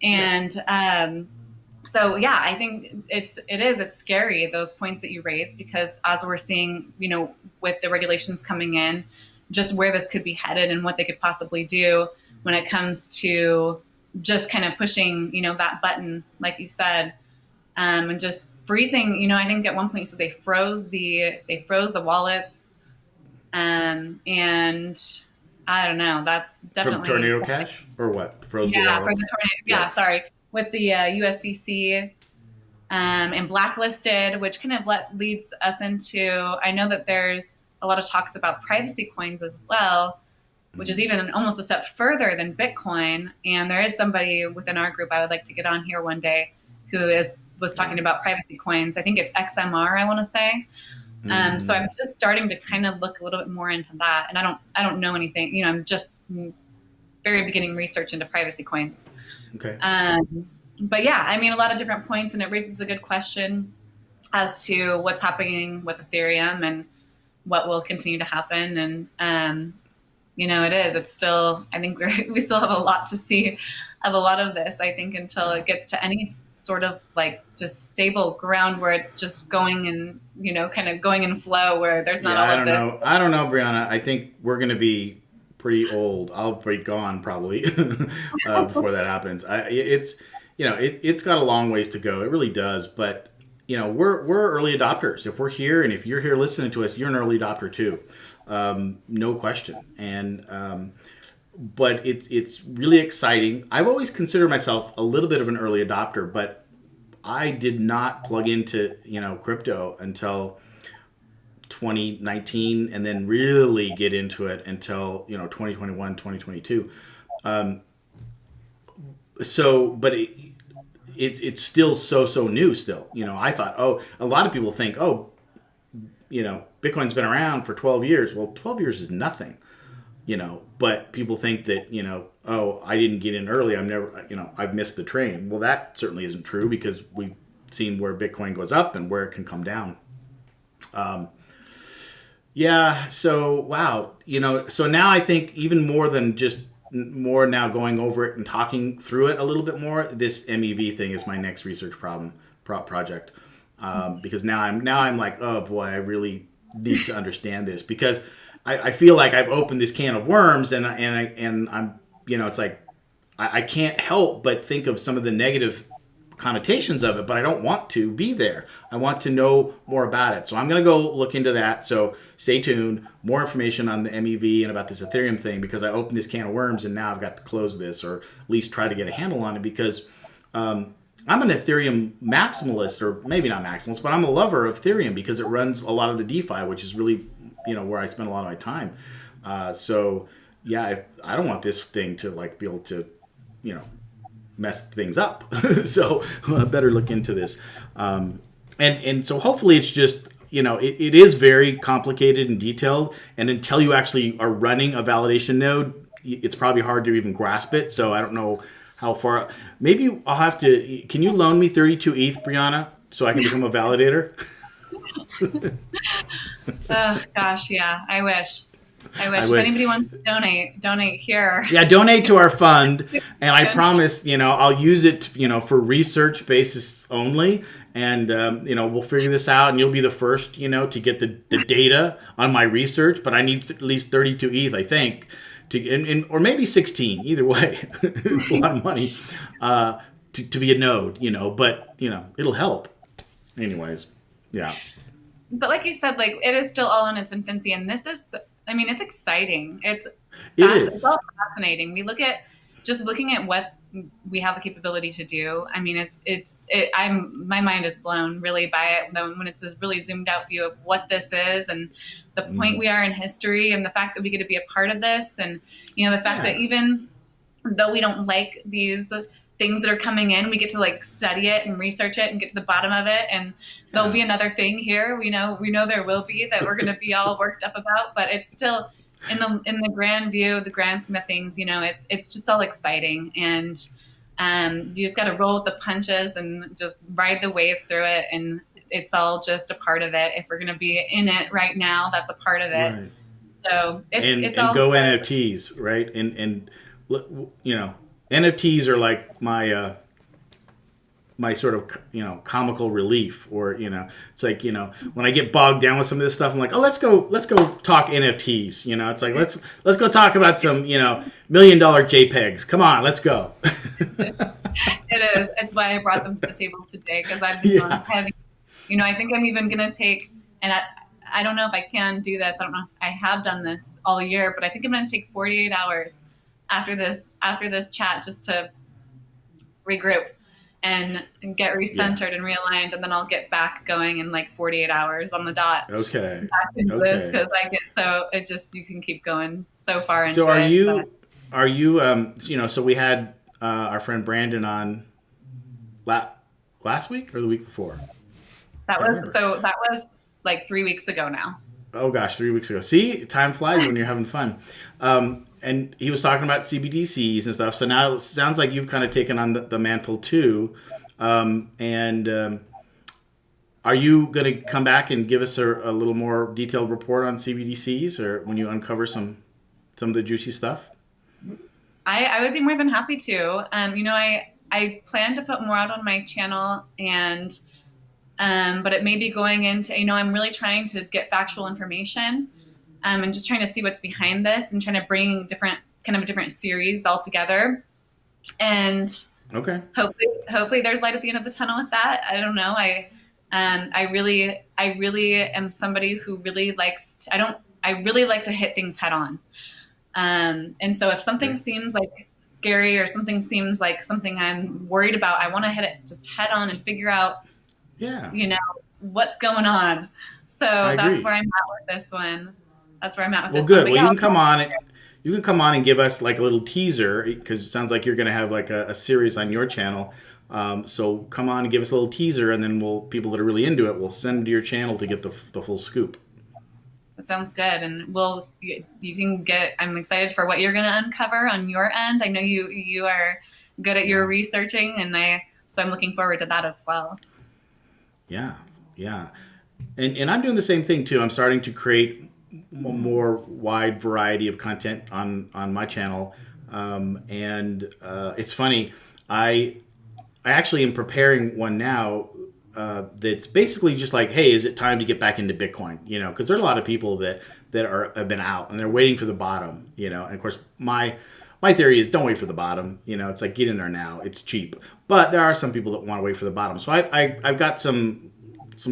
S2: And, so yeah, I think it's scary, those points that you raised, because as we're seeing, with the regulations coming in, just where this could be headed and what they could possibly do when it comes to just kind of pushing, that button, like you said, and just freezing, I think at one point, so they froze the wallets, and I don't know, that's definitely
S1: from Tornado Cash or what? Froze the wallets?
S2: For the tornado, sorry. With the USDC and blacklisted, which kind of leads us into, I know that there's a lot of talks about privacy coins as well. which is even almost a step further than Bitcoin. And there is somebody within our group I would like to get on here one day who was talking about privacy coins. I think it's XMR, I want to say. So I'm just starting to kind of look a little bit more into that. And I don't know anything. I'm just very beginning research into privacy coins.
S1: Okay.
S2: But yeah, I mean, a lot of different points, and it raises a good question as to what's happening with Ethereum and what will continue to happen. And it's still, I think we still have a lot to see of a lot of this, I think, until it gets to any sort of like just stable ground where it's just going and, kind of going in flow where there's not all of this.
S1: I don't know, Brianna. I think we're going to be pretty old. I'll be gone probably before that happens. It's got a long ways to go. It really does. But, we're early adopters. If we're here and if you're here listening to us, you're an early adopter too. No question. And, but it's really exciting. I've always considered myself a little bit of an early adopter, but I did not plug into, crypto until 2019 and then really get into it until, 2021, 2022. But it's still so new still. I thought, a lot of people think, Bitcoin's been around for 12 years. Well, 12 years is nothing. But people think that, I didn't get in early. I've missed the train. Well, that certainly isn't true because we've seen where Bitcoin goes up and where it can come down. So, wow. So now I think even more than just more now going over it and talking through it a little bit more, this MEV thing is my next research project. Because now I'm like, oh boy, I really need to understand this because I feel like I've opened this can of worms and I'm, it's like, I can't help but think of some of the negative connotations of it, but I don't want to be there. I want to know more about it. So I'm going to go look into that. So stay tuned. More information on the MEV and about this Ethereum thing because I opened this can of worms and now I've got to close this or at least try to get a handle on it because I'm an Ethereum maximalist, or maybe not maximalist, but I'm a lover of Ethereum because it runs a lot of the DeFi, which is really, where I spend a lot of my time. I don't want this thing to be able to, mess things up. So I better look into this. And so hopefully it's just, it is very complicated and detailed. And until you actually are running a validation node, it's probably hard to even grasp it. So I don't know how far. Maybe I'll have to. Can you loan me 32 ETH, Brianna, so I can become a validator?
S2: Oh gosh, yeah. I wish. If anybody wants to donate here.
S1: Yeah, donate to our fund, and I promise, I'll use it, for research basis only, and we'll figure this out, and you'll be the first, to get the data on my research. But I need at least 32 ETH, I think. Or maybe 16, either way. It's a lot of money to be a node, but, it'll help. Anyways, yeah.
S2: But like you said, it is still all in its infancy. And this is, it's exciting. It's all fascinating. We looking at what we have the capability to do. My mind is blown really by it when it's this really zoomed out view of what this is and the point we are in history and the fact that we get to be a part of this. And, the fact that even though we don't like these things that are coming in, we get to study it and research it and get to the bottom of it. And there'll be another thing here. We know there will be that we're going to be all worked up about, but it's still in the grand view, the grand scheme of things, it's just all exciting. And you just got to roll with the punches and just ride the wave through it. And it's all just a part of it. If we're going to be in it right now, that's a part of it. Right. So it's all
S1: go NFTs, right? And NFTs are like my my sort of comical relief, or it's like when I get bogged down with some of this stuff, I'm like, oh, let's go talk NFTs. It's like let's go talk about some $1 million JPEGs. Come on, let's go.
S2: It is. It's why I brought them to the table today because I've been on heavy. I think I'm even gonna take, and I don't know if I can do this. I don't know if I have done this all year, but I think I'm gonna take 48 hours after this chat just to regroup and get
S1: Yeah.
S2: recentered and realigned, and then I'll get back going in like 48 hours on the dot
S1: Okay.
S2: back into this
S1: Okay.
S2: because I get so it just you can keep going so far
S1: So
S2: into it. But
S1: are you so we had our friend Brandon on la- last week or the week before? Can't remember.
S2: that was like 3 weeks ago now.
S1: Oh gosh, 3 weeks ago. See, time flies when you're having fun. And he was talking about CBDCs and stuff. So now it sounds like you've kind of taken on the mantle too. And are you going to come back and give us a little more detailed report on CBDCs, or when you uncover some of the juicy stuff?
S2: I would be more than happy to. I plan to put more out on my channel, and but it may be going into, I'm really trying to get factual information, and just trying to see what's behind this and trying to bring different series all together. And
S1: Okay.
S2: hopefully there's light at the end of the tunnel with that. I don't know. I really am somebody who really likes, I really like to hit things head on. And so if something
S1: Okay.
S2: seems like scary or something seems like something I'm worried about, I want to hit it just head on and figure out,
S1: Yeah,
S2: you know, what's going on.
S1: I
S2: So that's
S1: agree.
S2: where I'm at with this one. That's where I'm at with
S1: Well,
S2: this one.
S1: good.
S2: But
S1: Well,
S2: yeah,
S1: you can come on and give us like a little teaser, because it sounds like you're going to have like a series on your channel. So come on and give us a little teaser, and then people that are really into it will send them to your channel to get the full scoop.
S2: that sounds good. And you can get, I'm excited for what you're going to uncover on your end. I know you are good at your
S1: Yeah,
S2: researching, so I'm looking forward to that as well.
S1: yeah, yeah. And I'm doing the same thing too. I'm starting to create more wide variety of content on my channel, and it's funny. I I actually am preparing one now, that's basically just like, hey, is it time to get back into Bitcoin? Because there are a lot of people that have been out and they're waiting for the bottom. And of course, my theory is don't wait for the bottom. It's like get in there now. It's cheap, but there are some people that want to wait for the bottom. So I've got some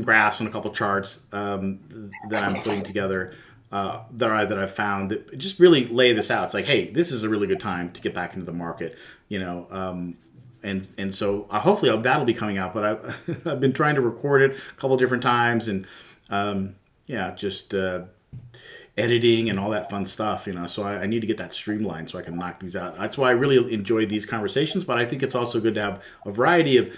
S1: graphs and a couple charts, that I'm putting together. That I've found that just really lay this out. It's like, hey, this is a really good time to get back into the market. You know, and so hopefully that'll be coming out. But I've been trying to record it a couple different times, and yeah, just editing and all that fun stuff. So I need to get that streamlined so I can knock these out. That's why I really enjoy these conversations. But I think it's also good to have a variety of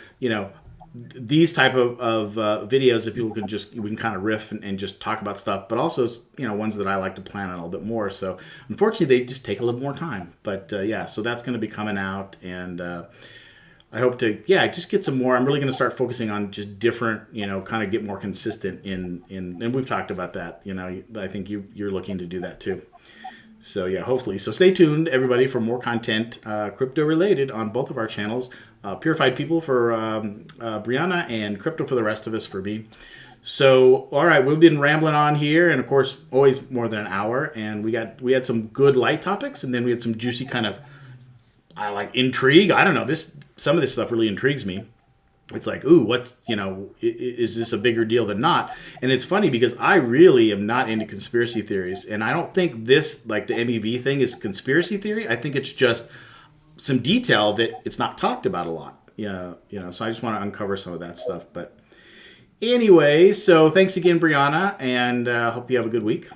S1: these type of videos that people can just we can kind of riff and just talk about stuff, but also ones that I like to plan on a little bit more. So unfortunately, they just take a little more time. But yeah, so that's going to be coming out, and I hope to, yeah, just get some more. I'm really going to start focusing on just different, kind of get more consistent and we've talked about that. I think you're looking to do that too. So yeah, hopefully. So stay tuned, everybody, for more content, crypto related, on both of our channels. Purified People for Brianna, and Crypto for the rest of us for me. So, all right, we've been rambling on here, and of course, always more than an hour. And we had some good light topics, and then we had some juicy kind of, I like, intrigue. I don't know, some of this stuff really intrigues me. It's like, ooh, what's, is this a bigger deal than not? And it's funny because I really am not into conspiracy theories, and I don't think this, like the MEV thing, is conspiracy theory. I think it's just some detail that it's not talked about a lot. Yeah, so I just want to uncover some of that stuff. But anyway, so thanks again, Brianna, and hope you have a good week.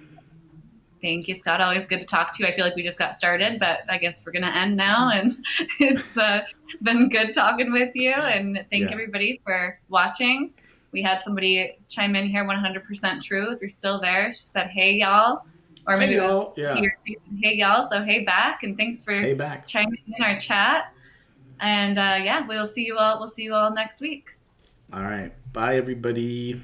S2: Thank you, Scott. Always good to talk to you. I feel like we just got started, but I guess we're going to end now. And it's been good talking with you. And thank
S1: Yeah.
S2: everybody for watching. We had somebody chime in here, 100% true. If you're still there, she said, hey, y'all. Or
S1: Hey,
S2: maybe it was
S1: y'all. Yeah.
S2: he or she said, hey, y'all. So, hey, back. And thanks for
S1: Hey, back.
S2: chiming in our chat. And yeah, we'll see you all. We'll see you all next week.
S1: All right. Bye, everybody.